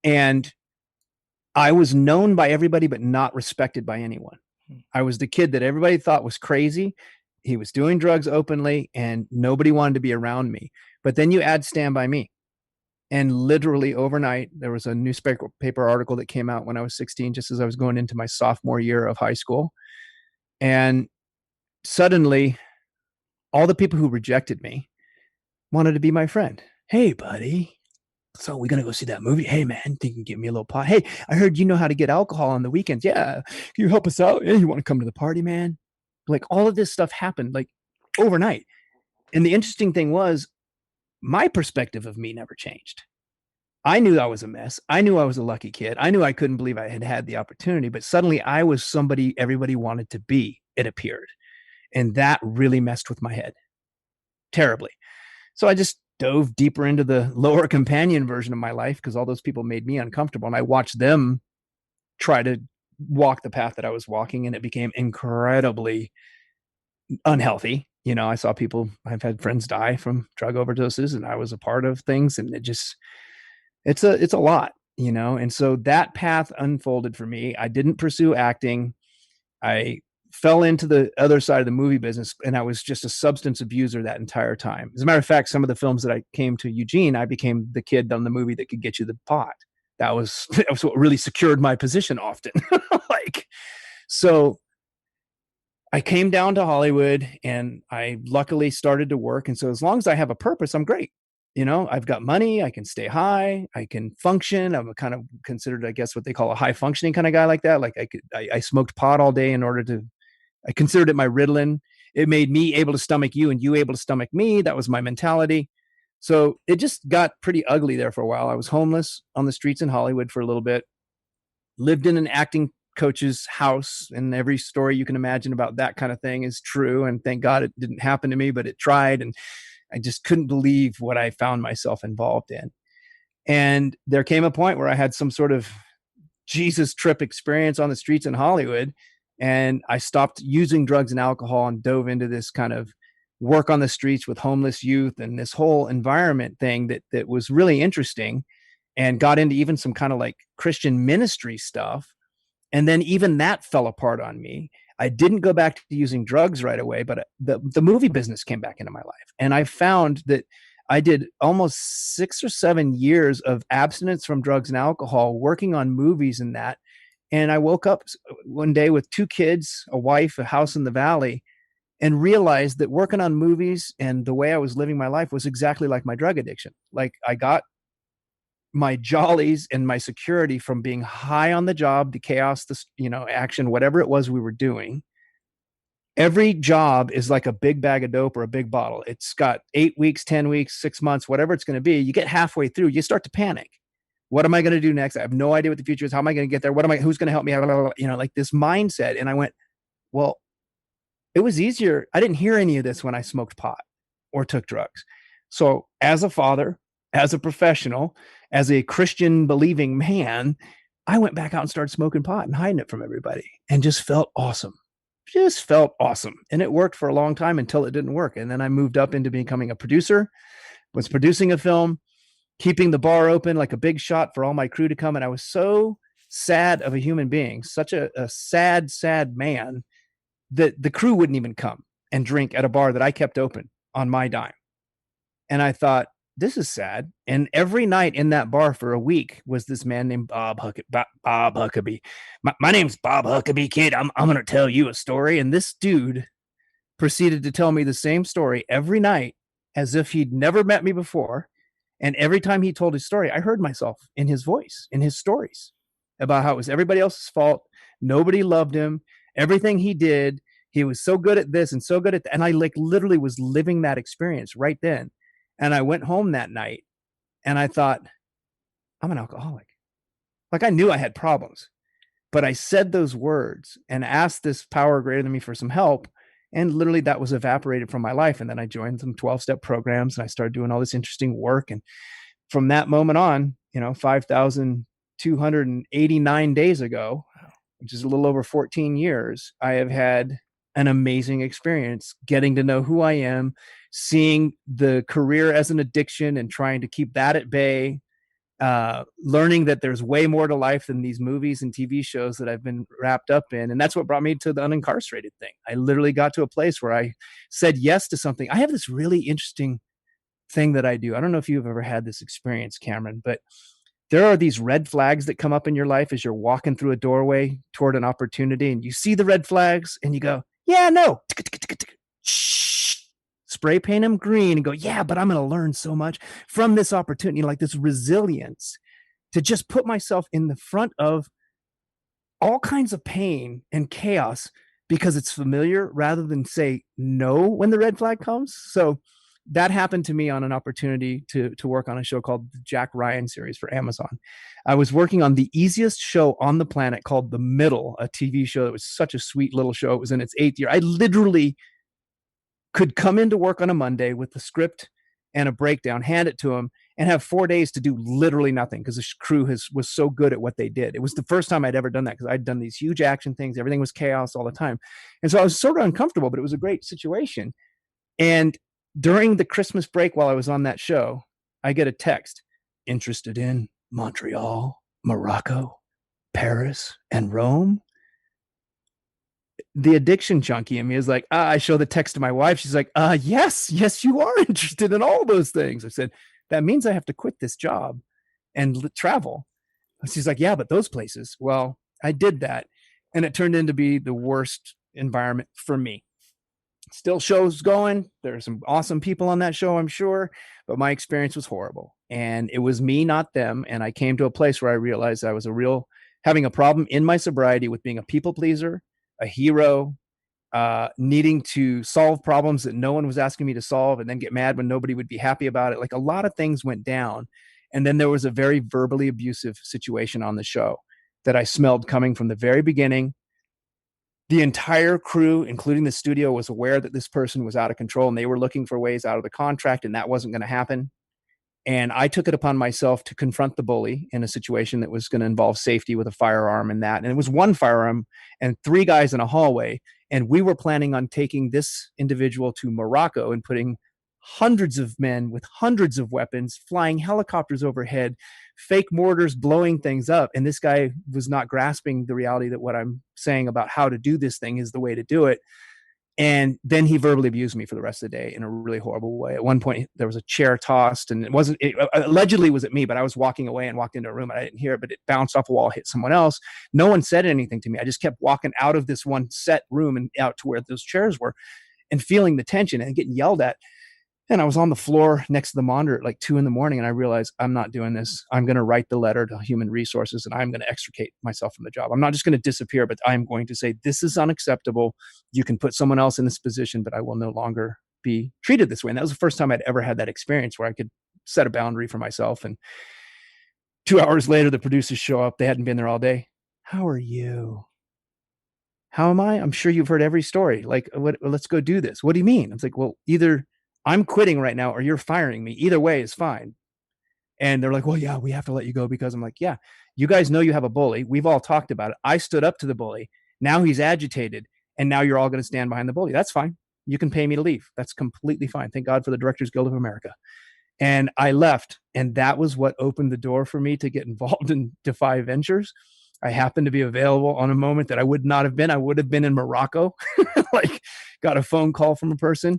S4: And I was known by everybody, but not respected by anyone. I was the kid that everybody thought was crazy. He was doing drugs openly, and nobody wanted to be around me. But then you add Stand By Me. And literally overnight, there was a newspaper article that came out when I was 16, just as I was going into my sophomore year of high school. And suddenly, all the people who rejected me wanted to be my friend. Hey, buddy. So we're going to go see that movie. Hey, man, think you can give me a little pot? Hey, I heard you know how to get alcohol on the weekends. Yeah. Can you help us out? Yeah, you want to come to the party, man? Like, all of this stuff happened like overnight. And the interesting thing was, my perspective of me never changed. I knew I was a mess. I knew I was a lucky kid. I knew I couldn't believe I had the opportunity, but suddenly I was somebody everybody wanted to be, it appeared. And that really messed with my head terribly. So I just dove deeper into the lower companion version of my life because all those people made me uncomfortable. And I watched them try to walk the path that I was walking, and it became incredibly unhealthy. I saw people, I've had friends die from drug overdoses, and I was a part of things, and it's a lot, and so that path unfolded for me. I didn't pursue acting. I fell into the other side of the movie business, and I was just a substance abuser that entire time. As a matter of fact, some of the films that I came to Eugene, I became the kid on the movie that could get you the pot. That was what really secured my position often. So I came down to Hollywood, and I luckily started to work. And so as long as I have a purpose, I'm great. I've got money, I can stay high, I can function. I'm a kind of considered, I guess, what they call a high functioning kind of guy like that. Like I smoked pot all day I considered it my Ritalin. It made me able to stomach you and you able to stomach me. That was my mentality. So it just got pretty ugly there for a while. I was homeless on the streets in Hollywood for a little bit, lived in an acting coach's house, and every story you can imagine about that kind of thing is true. And thank God it didn't happen to me, but it tried. And I just couldn't believe what I found myself involved in. And there came a point where I had some sort of Jesus trip experience on the streets in Hollywood. And I stopped using drugs and alcohol and dove into this kind of work on the streets with homeless youth and this whole environment thing that was really interesting, and got into even some kind of like Christian ministry stuff. And then even that fell apart on me. I didn't go back to using drugs right away, but the movie business came back into my life. And I found that I did almost 6 or 7 years of abstinence from drugs and alcohol, working on movies and that. And I woke up one day with 2 kids, a wife, a house in the valley, and realized that working on movies and the way I was living my life was exactly like my drug addiction. Like I got my jollies and my security from being high on the job, the chaos, action, whatever it was we were doing. Every job is like a big bag of dope or a big bottle. It's got 8 weeks, 10 weeks, 6 months, whatever it's going to be. You get halfway through, you start to panic. What am I going to do next? I have no idea what the future is. How am I going to get there? Who's going to help me? Like this mindset. And I went, well, it was easier. I didn't hear any of this when I smoked pot or took drugs. So as a father, as a professional, as a Christian believing man, I went back out and started smoking pot and hiding it from everybody, and just felt awesome. And it worked for a long time until it didn't work. And then I moved up into becoming a producer, was producing a film, keeping the bar open like a big shot for all my crew to come. And I was so sad of a human being, such a sad, sad man, that the crew wouldn't even come and drink at a bar that I kept open on my dime. And I thought, this is sad. And every night in that bar for a week was this man named Bob Huckabee. My name's Bob Huckabee, kid. I'm going to tell you a story. And this dude proceeded to tell me the same story every night as if he'd never met me before. And every time he told his story, I heard myself in his voice, in his stories, about how it was everybody else's fault. Nobody loved him. Everything he did, he was so good at this and so good at that. And I literally was living that experience right then. And I went home that night and I thought, I'm an alcoholic. Like I knew I had problems, but I said those words and asked this power greater than me for some help. And literally that was evaporated from my life. And then I joined some 12-step programs and I started doing all this interesting work. And from that moment on, 5,289 days ago, which is a little over 14 years, I have had an amazing experience getting to know who I am, seeing the career as an addiction and trying to keep that at bay, learning that there's way more to life than these movies and TV shows that I've been wrapped up in. And that's what brought me to the Unincarcerated thing. I literally got to a place where I said yes to something. I have this really interesting thing that I do. I don't know if you've ever had this experience, Cameron, but there are these red flags that come up in your life as you're walking through a doorway toward an opportunity, and you see the red flags and you go, yeah, no. Spray paint them green and go, yeah, but I'm going to learn so much from this opportunity, like this resilience to just put myself in the front of all kinds of pain and chaos because it's familiar rather than say no when the red flag comes. So that happened to me on an opportunity to work on a show called the Jack Ryan series for Amazon. I was working on the easiest show on the planet called The Middle, a TV show that was such a sweet little show. It was in its 8th year. I literally could come into work on a Monday with the script and a breakdown, hand it to him, and have 4 days to do literally nothing because the crew was so good at what they did. It was the first time I'd ever done that because I'd done these huge action things. Everything was chaos all the time. And so I was sort of uncomfortable, but it was a great situation. And during the Christmas break while I was on that show, I get a text, interested in Montreal, Morocco, Paris, and Rome. The addiction junkie in me is like, I show the text to my wife. She's like, yes, you are interested in all those things. I said, that means I have to quit this job and travel. She's like, yeah, but those places. Well, I did that. And it turned into be the worst environment for me. Still shows going. There's some awesome people on that show, I'm sure, but my experience was horrible. And it was me, not them. And I came to a place where I realized I was having a problem in my sobriety with being a people pleaser, a hero, needing to solve problems that no one was asking me to solve and then get mad when nobody would be happy about it. Like a lot of things went down. And then there was a very verbally abusive situation on the show that I smelled coming from the very beginning. The entire crew, including the studio, was aware that this person was out of control and they were looking for ways out of the contract, and that wasn't going to happen. And I took it upon myself to confront the bully in a situation that was going to involve safety with a firearm and that. And it was one firearm and 3 guys in a hallway. And we were planning on taking this individual to Morocco and putting hundreds of men with hundreds of weapons, flying helicopters overhead, fake mortars blowing things up. And this guy was not grasping the reality that what I'm saying about how to do this thing is the way to do it. And then he verbally abused me for the rest of the day in a really horrible way. At one point, there was a chair tossed, and it allegedly was at me, but I was walking away and walked into a room and I didn't hear it, but it bounced off a wall, hit someone else. No one said anything to me. I just kept walking out of this one set room and out to where those chairs were and feeling the tension and getting yelled at. And I was on the floor next to the monitor at like 2 a.m. and I realized I'm not doing this. I'm going to write the letter to Human Resources and I'm going to extricate myself from the job. I'm not just going to disappear, but I'm going to say, this is unacceptable. You can put someone else in this position, but I will no longer be treated this way. And that was the first time I'd ever had that experience where I could set a boundary for myself. And 2 hours later, the producers show up. They hadn't been there all day. How are you? How am I? I'm sure you've heard every story. Like, let's go do this. What do you mean? I was like, well, either I'm quitting right now or you're firing me. Either way is fine. And they're like, well, yeah, we have to let you go because I'm like, yeah, you guys know you have a bully. We've all talked about it. I stood up to the bully. Now he's agitated. And now you're all going to stand behind the bully. That's fine. You can pay me to leave. That's completely fine. Thank God for the Directors Guild of America. And I left. And that was what opened the door for me to get involved in Defy Ventures. I happened to be available on a moment that I would not have been. I would have been in Morocco, like got a phone call from a person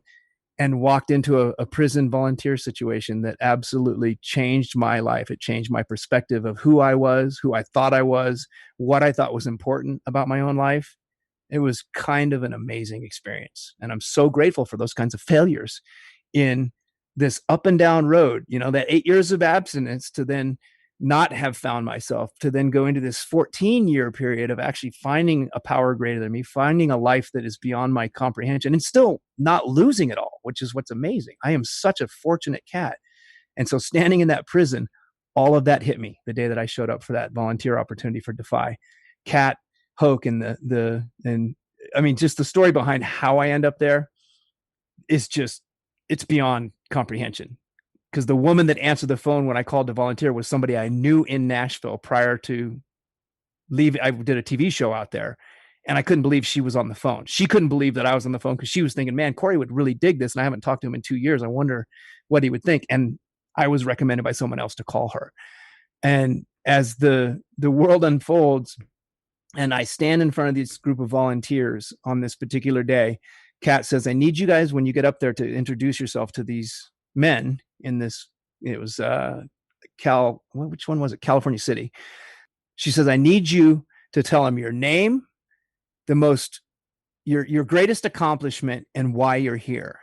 S4: and walked into a prison volunteer situation that absolutely changed my life. It changed my perspective of who I was, who I thought I was, what I thought was important about my own life. It was kind of an amazing experience. And I'm so grateful for those kinds of failures in this up and down road, that 8 years of abstinence to then not have found myself, to then go into this 14-year period of actually finding a power greater than me, finding a life that is beyond my comprehension and still not losing it all, which is what's amazing. I am such a fortunate cat. And so standing in that prison, all of that hit me the day that I showed up for that volunteer opportunity for Defy. Cat, Hoke, and just the story behind how I end up there is it's beyond comprehension. Because the woman that answered the phone when I called to volunteer was somebody I knew in Nashville prior to leaving. I did a TV show out there and I couldn't believe she was on the phone. She couldn't believe that I was on the phone because she was thinking, man, Korey would really dig this. And I haven't talked to him in 2 years. I wonder what he would think. And I was recommended by someone else to call her. And as the world unfolds and I stand in front of this group of volunteers on this particular day, Kat says, I need you guys, when you get up there, to introduce yourself to these men in this, it was which one was it? California City. She says, I need you to tell them your name, your greatest accomplishment, and why you're here.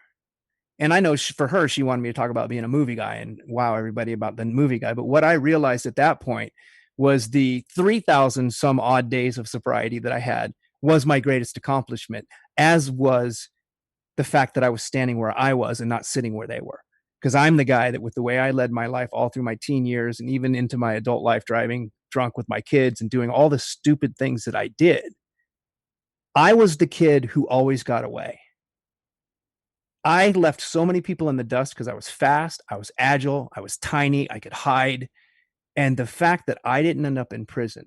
S4: And I know for her, she wanted me to talk about being a movie guy and wow everybody about the movie guy. But what I realized at that point was the 3,000 some odd days of sobriety that I had was my greatest accomplishment, as was the fact that I was standing where I was and not sitting where they were. Because I'm the guy that, with the way I led my life all through my teen years and even into my adult life, driving drunk with my kids and doing all the stupid things that I did, I was the kid who always got away. I left so many people in the dust because I was fast, I was agile, I was tiny, I could hide. And the fact that I didn't end up in prison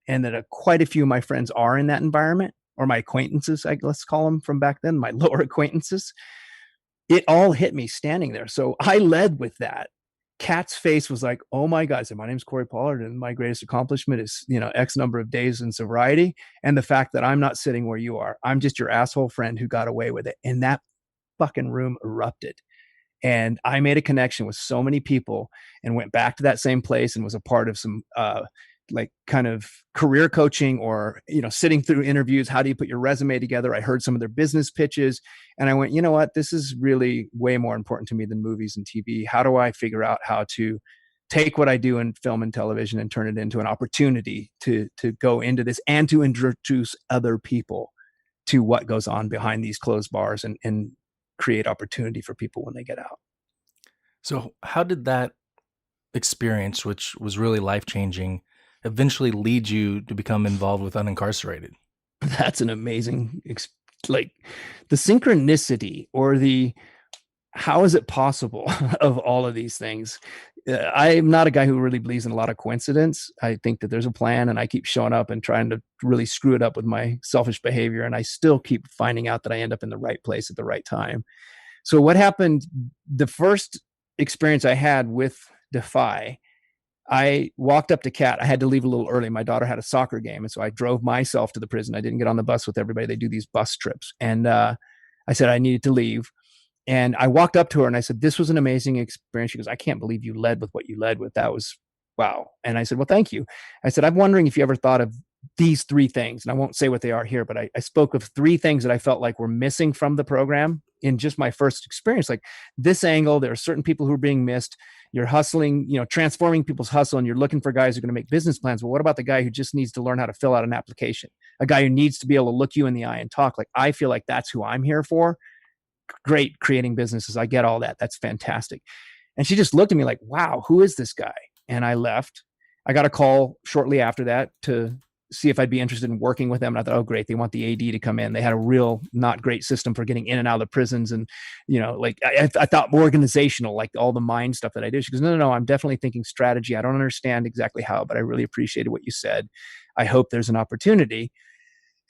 S4: and that quite a few of my friends are in that environment, or my acquaintances, let's call them from back then, my lower acquaintances, it all hit me standing there. So I led with that. Kat's face was like, oh my God. So my name's Korey Pollard, and my greatest accomplishment is, X number of days in sobriety. And the fact that I'm not sitting where you are, I'm just your asshole friend who got away with it. And that fucking room erupted. And I made a connection with so many people and went back to that same place and was a part of some like kind of career coaching, or, sitting through interviews. How do you put your resume together? I heard some of their business pitches and I went, you know what, this is really way more important to me than movies and TV. How do I figure out how to take what I do in film and television and turn it into an opportunity to go into this and to introduce other people to what goes on behind these closed bars and create opportunity for people when they get out.
S3: So how did that experience, which was really life-changing, eventually lead you to become involved with Unincarcerated?
S4: That's an amazing, like the synchronicity, or the, how is it possible of all of these things. I'm not a guy who really believes in a lot of coincidence. I think that there's a plan, and I keep showing up and trying to really screw it up with my selfish behavior. And I still keep finding out that I end up in the right place at the right time. So what happened, the first experience I had with Defy, I walked up to Kat. I had to leave a little early. My daughter had a soccer game. And so I drove myself to the prison. I didn't get on the bus with everybody. They do these bus trips. And I said I needed to leave. And I walked up to her and I said, this was an amazing experience. She goes, I can't believe you led with what you led with. That was wow. And I said, well, thank you. I said, I'm wondering if you ever thought of these three things. And I won't say what they are here, but I spoke of three things that I felt like were missing from the program in just my first experience. Like this angle, there are certain people who are being missed. You're hustling, transforming people's hustle, and you're looking for guys who are going to make business plans. Well, what about the guy who just needs to learn how to fill out an application? A guy who needs to be able to look you in the eye and talk. Like, I feel like that's who I'm here for. Great, creating businesses. I get all that. That's fantastic. And she just looked at me like, wow, who is this guy? And I left. I got a call shortly after that to see if I'd be interested in working with them. And I thought, oh, great. They want the AD to come in. They had a real not great system for getting in and out of the prisons. And, I thought organizational, like all the mind stuff that I did. She goes, no, I'm definitely thinking strategy. I don't understand exactly how, but I really appreciated what you said. I hope there's an opportunity.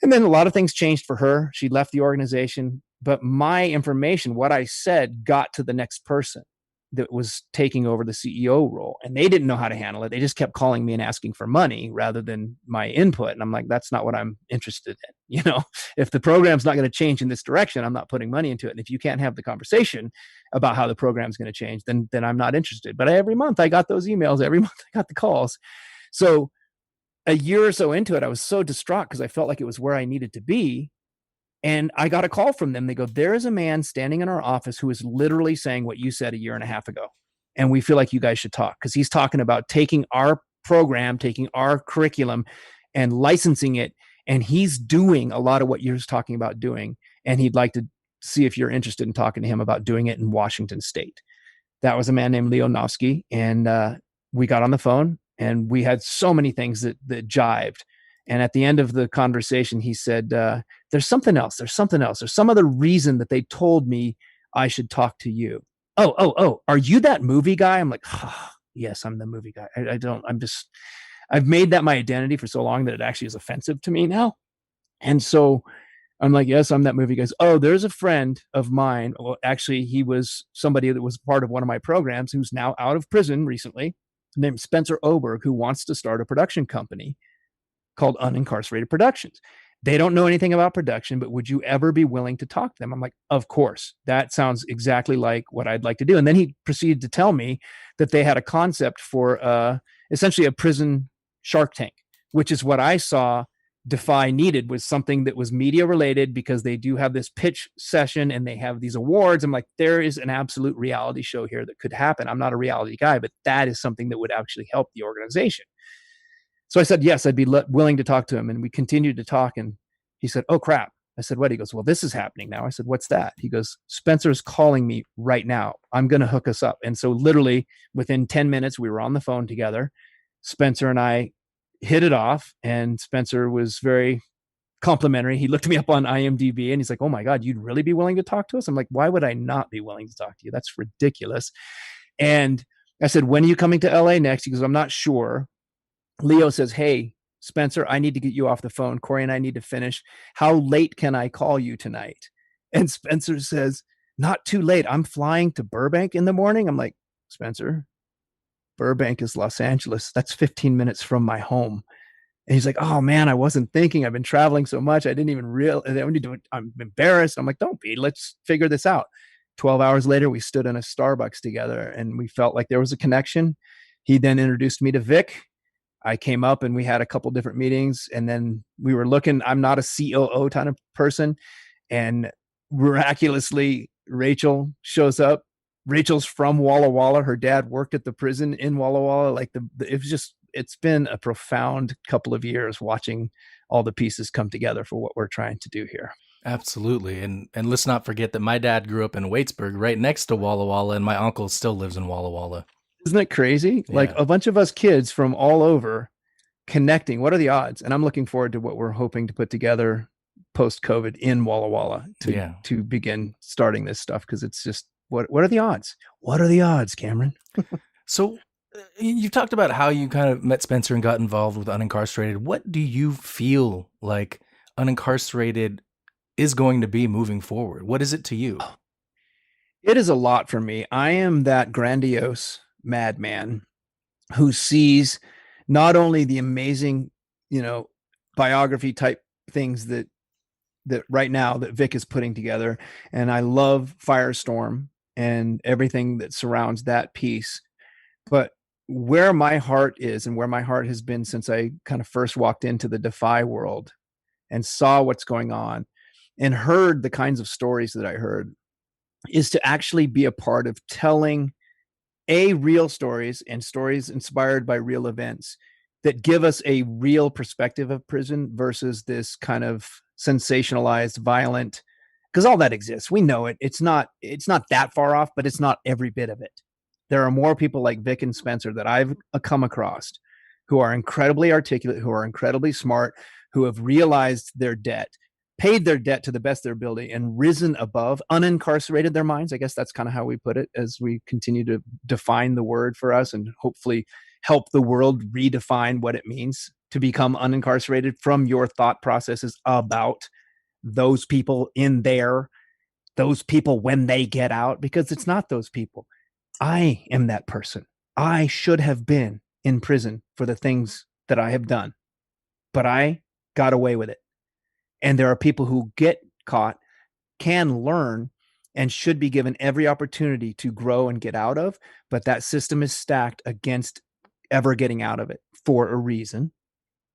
S4: And then a lot of things changed for her. She left the organization, but my information, what I said, got to the next person that was taking over the CEO role, and they didn't know how to handle it. They just kept calling me and asking for money rather than my input. And I'm like, that's not what I'm interested in. If the program's not going to change in this direction, I'm not putting money into it. And if you can't have the conversation about how the program's going to change, then I'm not interested. But every month I got those emails. Every month I got the calls. So a year or so into it, I was so distraught because I felt like it was where I needed to be. And I got a call from them. They go, there is a man standing in our office who is literally saying what you said a year and a half ago. And we feel like you guys should talk, because he's talking about taking our program, taking our curriculum and licensing it. And he's doing a lot of what you're talking about doing. And he'd like to see if you're interested in talking to him about doing it in Washington State. That was a man named Leonovsky. And we got on the phone and we had so many things that jived. And at the end of the conversation, he said, there's something else. There's something else. There's some other reason that they told me I should talk to you. Oh, are you that movie guy? I'm like, oh, yes, I'm the movie guy. I've made that my identity for so long that it actually is offensive to me now. And so I'm like, yes, I'm that movie guy. Oh, there's a friend of mine. Well, actually, he was somebody that was part of one of my programs who's now out of prison recently, named Spencer Oberg, who wants to start a production company called Unincarcerated Productions. They don't know anything about production, but would you ever be willing to talk to them? I'm like, of course. That sounds exactly like what I'd like to do. And then he proceeded to tell me that they had a concept for essentially a prison Shark Tank, which is what I saw Defy needed, was something that was media related, because they do have this pitch session and they have these awards. I'm like, there is an absolute reality show here that could happen. I'm not a reality guy, but that is something that would actually help the organization. So I said, yes, I'd be willing to talk to him. And we continued to talk. And he said, oh, crap. I said, what? He goes, well, this is happening now. I said, what's that? He goes, Spencer's calling me right now. I'm going to hook us up. And so literally within 10 minutes, we were on the phone together. Spencer and I hit it off. And Spencer was very complimentary. He looked me up on IMDb and he's like, "Oh my God, you'd really be willing to talk to us?" I'm like, "Why would I not be willing to talk to you? That's ridiculous." And I said, "When are you coming to LA next?" He goes, "I'm not sure." Leo says, "Hey, Spencer, I need to get you off the phone. Korey and I need to finish. How late can I call you tonight?" And Spencer says, "Not too late. I'm flying to Burbank in the morning." I'm like, "Spencer, Burbank is Los Angeles. That's 15 minutes from my home." And he's like, "Oh man, I wasn't thinking. I've been traveling so much. I didn't even realize. I'm embarrassed." I'm like, "Don't be. Let's figure this out." 12 hours later, we stood in a Starbucks together and we felt like there was a connection. He then introduced me to Vic. I came up and we had a couple different meetings, and then we were looking. I'm not a COO kind of person. And miraculously, Rachel shows up. Rachel's from Walla Walla. Her dad worked at the prison in Walla Walla. Like it's been a profound couple of years watching all the pieces come together for what we're trying to do here.
S3: Absolutely. And let's not forget that my dad grew up in Waitsburg, right next to Walla Walla, and my uncle still lives in Walla Walla.
S4: Isn't it crazy?
S3: Yeah.
S4: Like a bunch of us kids from all over connecting. What are the odds? And I'm looking forward to what we're hoping to put together post-COVID in Walla Walla to begin starting this stuff, because it's just what are the odds? What are the odds, Cameron?
S3: So you talked about how you kind of met Spencer and got involved with Unincarcerated. What do you feel like Unincarcerated is going to be moving forward? What is it to you?
S4: It is a lot for me. I am that grandiose madman who sees not only the amazing, biography type things that right now that Vic is putting together, and I love Firestorm and everything that surrounds that piece. But where my heart is, and where my heart has been since I kind of first walked into the Defy world and saw what's going on and heard the kinds of stories that I heard, is to actually be a part of telling real stories and stories inspired by real events that give us a real perspective of prison versus this kind of sensationalized, violent, because all that exists. We know it. It's not that far off, but it's not every bit of it. There are more people like Vic and Spencer that I've come across who are incredibly articulate, who are incredibly smart, who have realized their debt, paid their debt to the best of their ability, and risen above, unincarcerated their minds. I guess that's kind of how we put it as we continue to define the word for us and hopefully help the world redefine what it means to become unincarcerated from your thought processes about those people in there, those people when they get out, because it's not those people. I am that person. I should have been in prison for the things that I have done, but I got away with it. And there are people who get caught, can learn, and should be given every opportunity to grow and get out of. But that system is stacked against ever getting out of it for a reason.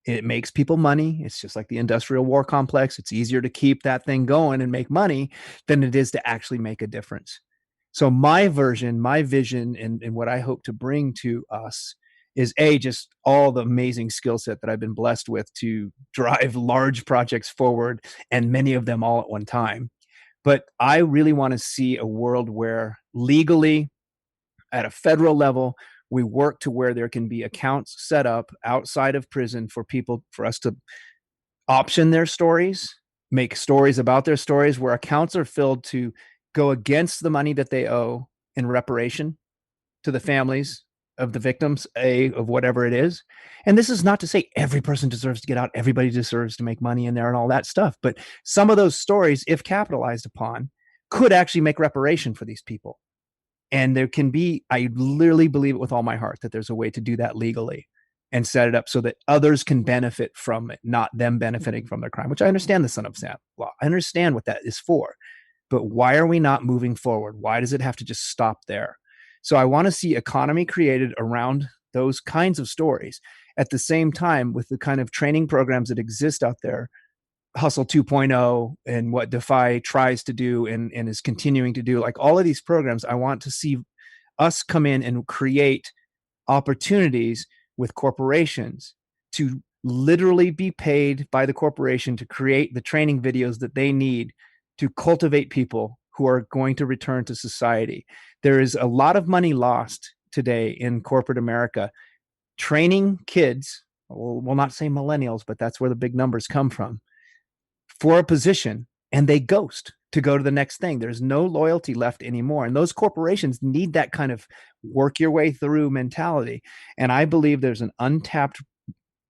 S4: It makes people money. It's just like the industrial war complex. It's easier to keep that thing going and make money than it is to actually make a difference. So my version, my vision, and what I hope to bring to us is just all the amazing skill set that I've been blessed with to drive large projects forward, and many of them all at one time. But I really want to see a world where legally, at a federal level, we work to where there can be accounts set up outside of prison for people, for us to option their stories, make stories about their stories, where accounts are filled to go against the money that they owe in reparation to the families of the victims, of whatever it is. And this is not to say every person deserves to get out, everybody deserves to make money in there and all that stuff. But some of those stories, if capitalized upon, could actually make reparation for these people. And there can be, I literally believe it with all my heart, that there's a way to do that legally and set it up so that others can benefit from it, not them benefiting from their crime, which I understand the Son of Sam law. I understand what that is for. But why are we not moving forward? Why does it have to just stop there? So I want to see economy created around those kinds of stories. At the same time, with the kind of training programs that exist out there, Hustle 2.0 and what Defy tries to do and is continuing to do, like all of these programs, I want to see us come in and create opportunities with corporations to literally be paid by the corporation to create the training videos that they need to cultivate people who are going to return to society. There is a lot of money lost today in corporate America training kids, we'll not say millennials, but that's where the big numbers come from, for a position and they ghost to go to the next thing. There's no loyalty left anymore. And those corporations need that kind of work your way through mentality. And I believe there's an untapped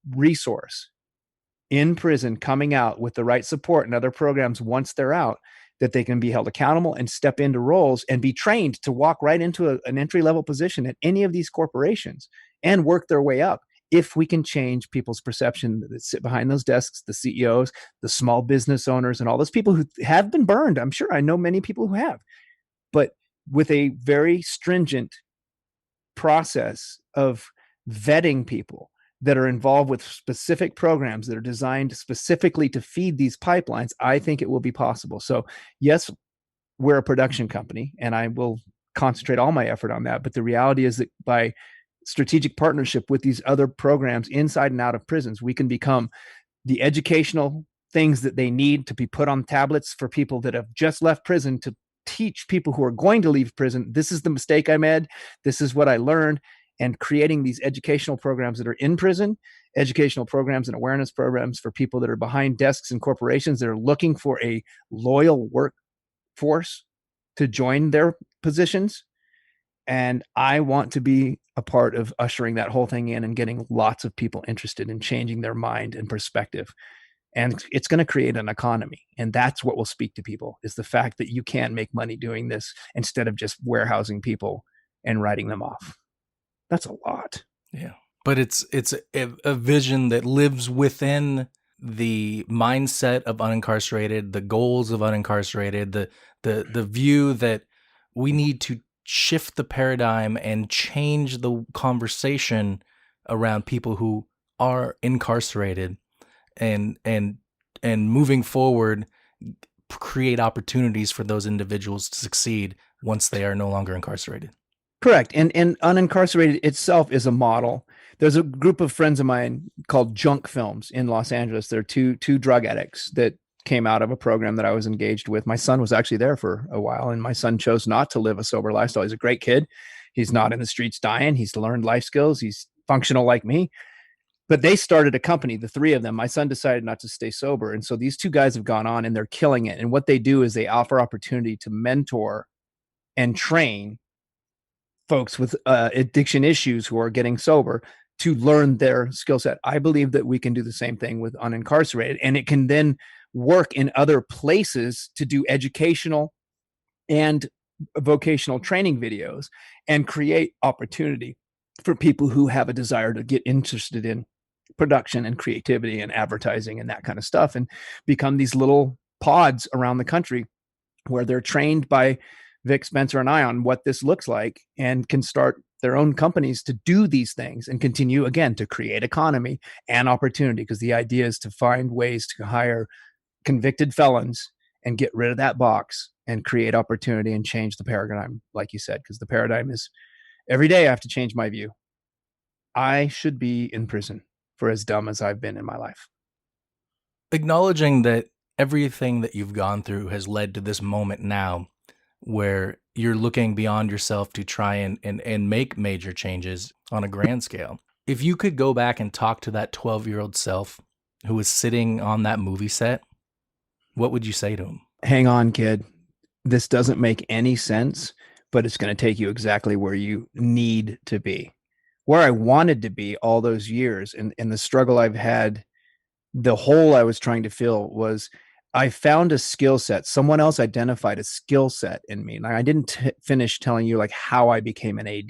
S4: resource in prison coming out with the right support and other programs once they're out, that they can be held accountable and step into roles and be trained to walk right into an entry-level position at any of these corporations and work their way up. If we can change people's perception that sit behind those desks, the CEOs, the small business owners, and all those people who have been burned. I'm sure I know many people who have, but with a very stringent process of vetting people that are involved with specific programs that are designed specifically to feed these pipelines, I think it will be possible. So yes, we're a production company and I will concentrate all my effort on that. But the reality is that by strategic partnership with these other programs inside and out of prisons, we can become the educational things that they need to be put on tablets for people that have just left prison, to teach people who are going to leave prison, this is the mistake I made, this is what I learned. And creating these educational programs that are in prison, educational programs and awareness programs for people that are behind desks and corporations that are looking for a loyal workforce to join their positions. And I want to be a part of ushering that whole thing in and getting lots of people interested in changing their mind and perspective. And it's going to create an economy. And that's what will speak to people, is the fact that you can make money doing this instead of just warehousing people and writing them off. That's a lot.
S3: Yeah. But it's a vision that lives within the mindset of Unincarcerated, the goals of Unincarcerated, the view that we need to shift the paradigm and change the conversation around people who are incarcerated, and moving forward, create opportunities for those individuals to succeed once they are no longer incarcerated.
S4: Correct. And Unincarcerated itself is a model. There's a group of friends of mine called Junk Films in Los Angeles. They're two drug addicts that came out of a program that I was engaged with. My son was actually there for a while, and my son chose not to live a sober lifestyle. He's a great kid. He's not in the streets dying. He's learned life skills. He's functional like me. But they started a company, the three of them. My son decided not to stay sober. And so these two guys have gone on and they're killing it. And what they do is they offer opportunity to mentor and train folks with addiction issues who are getting sober to learn their skill set. I believe that we can do the same thing with Unincarcerated, and it can then work in other places to do educational and vocational training videos and create opportunity for people who have a desire to get interested in production and creativity and advertising and that kind of stuff, and become these little pods around the country where they're trained by Vic Spencer and I on what this looks like, and can start their own companies to do these things and continue, again, to create economy and opportunity. Because the idea is to find ways to hire convicted felons and get rid of that box and create opportunity and change the paradigm, like you said, because the paradigm is every day I have to change my view. I should be in prison for as dumb as I've been in my life.
S3: Acknowledging that everything that you've gone through has led to this moment now, where you're looking beyond yourself to try and make major changes on a grand scale. If you could go back and talk to that 12-year-old self who was sitting on that movie set, what would you say to him? Hang
S4: on, kid. This doesn't make any sense, but it's going to take you exactly where you need to be. Where I wanted to be all those years, and the struggle I've had, the hole I was trying to fill was, I found a skill set. Someone else identified a skill set in me. And I didn't finish telling you like how I became an AD.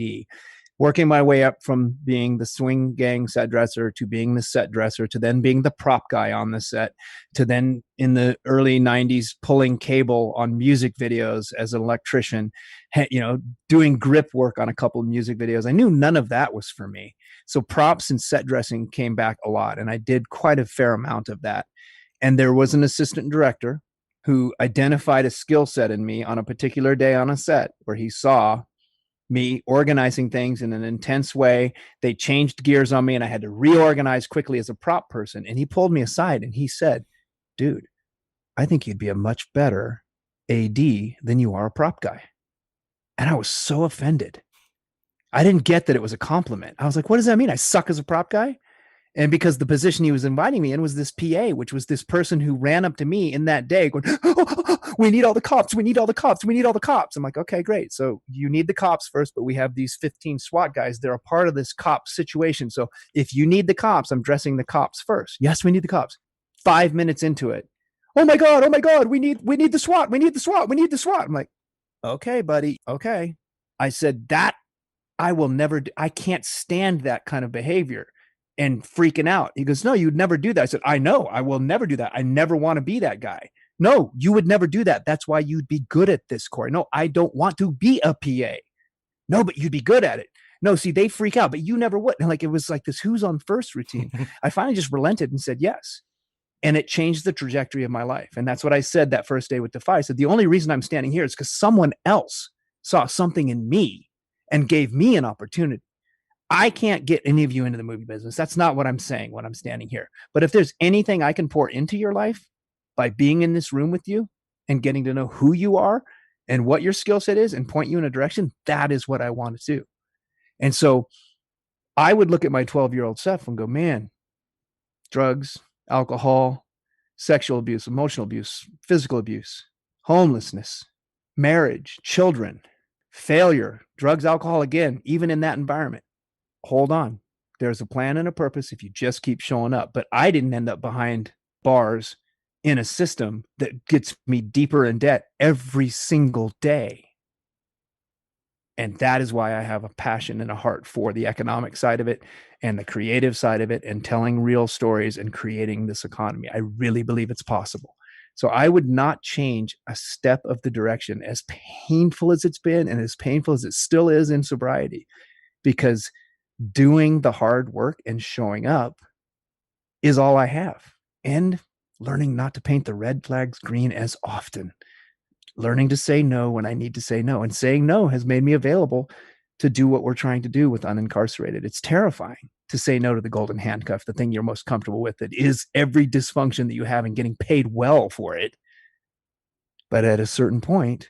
S4: Working my way up from being the swing gang set dresser to being the set dresser to then being the prop guy on the set to then in the early 90s pulling cable on music videos as an electrician, doing grip work on a couple of music videos. I knew none of that was for me. So props and set dressing came back a lot, and I did quite a fair amount of that. And there was an assistant director who identified a skill set in me on a particular day on a set where he saw me organizing things in an intense way. They changed gears on me and I had to reorganize quickly as a prop person. And he pulled me aside and he said, dude, I think you'd be a much better AD than you are a prop guy. And I was so offended. I didn't get that it was a compliment. I was like, what does that mean? I suck as a prop guy? And because the position he was inviting me in was this PA, which was this person who ran up to me in that day going, we need all the cops. We need all the cops. We need all the cops. I'm like, okay, great. So you need the cops first, but we have these 15 SWAT guys. They're a part of this cop situation. So if you need the cops, I'm dressing the cops first. Yes, we need the cops. 5 minutes into it. Oh my God. We need the SWAT. We need the SWAT. We need the SWAT. I'm like, okay, buddy. Okay. I said that I will never do. I can't stand that kind of behavior. And freaking out. He goes, no, you'd never do that. I said, I know, I will never do that. I never want to be that guy. No, you would never do that. That's why you'd be good at this, Korey. No, I don't want to be a PA. No, but you'd be good at it. No, see, they freak out, but you never would. And like, it was like this who's on first routine. I finally just relented and said yes. And it changed the trajectory of my life. And that's what I said that first day with Defy. I said, the only reason I'm standing here is because someone else saw something in me and gave me an opportunity. I can't get any of you into the movie business. That's not what I'm saying when I'm standing here. But if there's anything I can pour into your life by being in this room with you and getting to know who you are and what your skill set is and point you in a direction, that is what I want to do. And so I would look at my 12-year-old self and go, man, drugs, alcohol, sexual abuse, emotional abuse, physical abuse, homelessness, marriage, children, failure, drugs, alcohol, again, even in that environment. Hold on. There's a plan and a purpose if you just keep showing up. But I didn't end up behind bars in a system that gets me deeper in debt every single day. And that is why I have a passion and a heart for the economic side of it and the creative side of it and telling real stories and creating this economy. I really believe it's possible. So I would not change a step of the direction, as painful as it's been and as painful as it still is in sobriety, because doing the hard work and showing up is all I have. And learning not to paint the red flags green as often. Learning to say no when I need to say no. And saying no has made me available to do what we're trying to do with Unincarcerated. It's terrifying to say no to the golden handcuff, the thing you're most comfortable with. It is every dysfunction that you have and getting paid well for it. But at a certain point,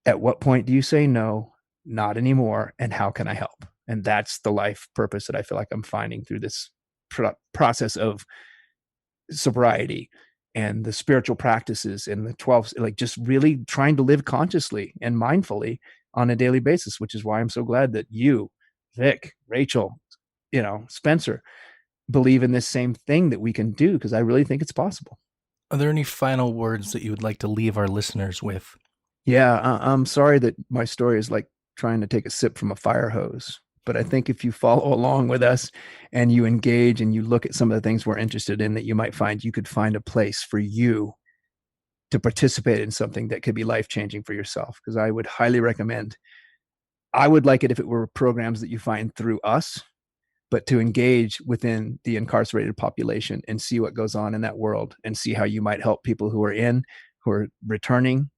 S4: at what point do you say no, not anymore, and how can I help? And that's the life purpose that I feel like I'm finding through this process of sobriety and the spiritual practices and the 12, like just really trying to live consciously and mindfully on a daily basis, which is why I'm so glad that you, Vic, Rachel, Spencer, believe in this same thing that we can do, because I really think it's possible.
S3: Are there any final words that you would like to leave our listeners with?
S4: Yeah, I'm sorry that my story is like trying to take a sip from a fire hose. But I think if you follow along with us and you engage and you look at some of the things we're interested in, that you might find you could find a place for you to participate in something that could be life-changing for yourself. Because I would highly recommend, I would like it if it were programs that you find through us, but to engage within the incarcerated population and see what goes on in that world and see how you might help people who are returning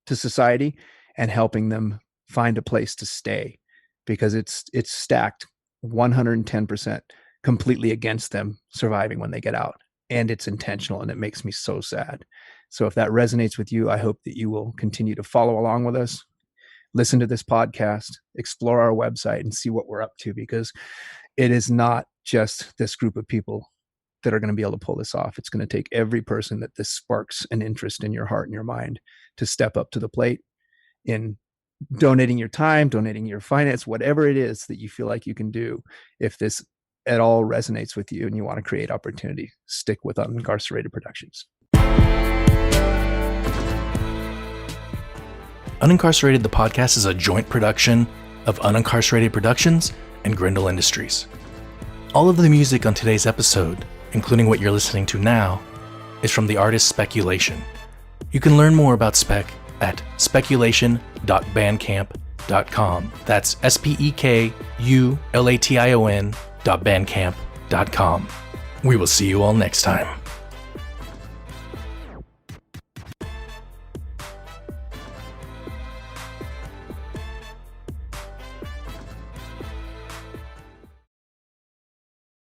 S4: to society and helping them find a place to stay. Because it's stacked 110% completely against them surviving when they get out. And it's intentional, and it makes me so sad. So if that resonates with you, I hope that you will continue to follow along with us, listen to this podcast, explore our website, and see what we're up to, because it is not just this group of people that are going to be able to pull this off. It's going to take every person that this sparks an interest in your heart and your mind to step up to the plate in donating your time, donating your finance, whatever it is that you feel like you can do. If this at all resonates with you and you want to create opportunity, stick with Unincarcerated Productions.
S3: Unincarcerated, the podcast, is a joint production of Unincarcerated Productions and Grindle Industries. All of the music on today's episode, including what you're listening to now, is from the artist Speculation. You can learn more about Spec at speculation.bandcamp.com. That's SPEKULATION.bandcamp.com. We will see you all next time.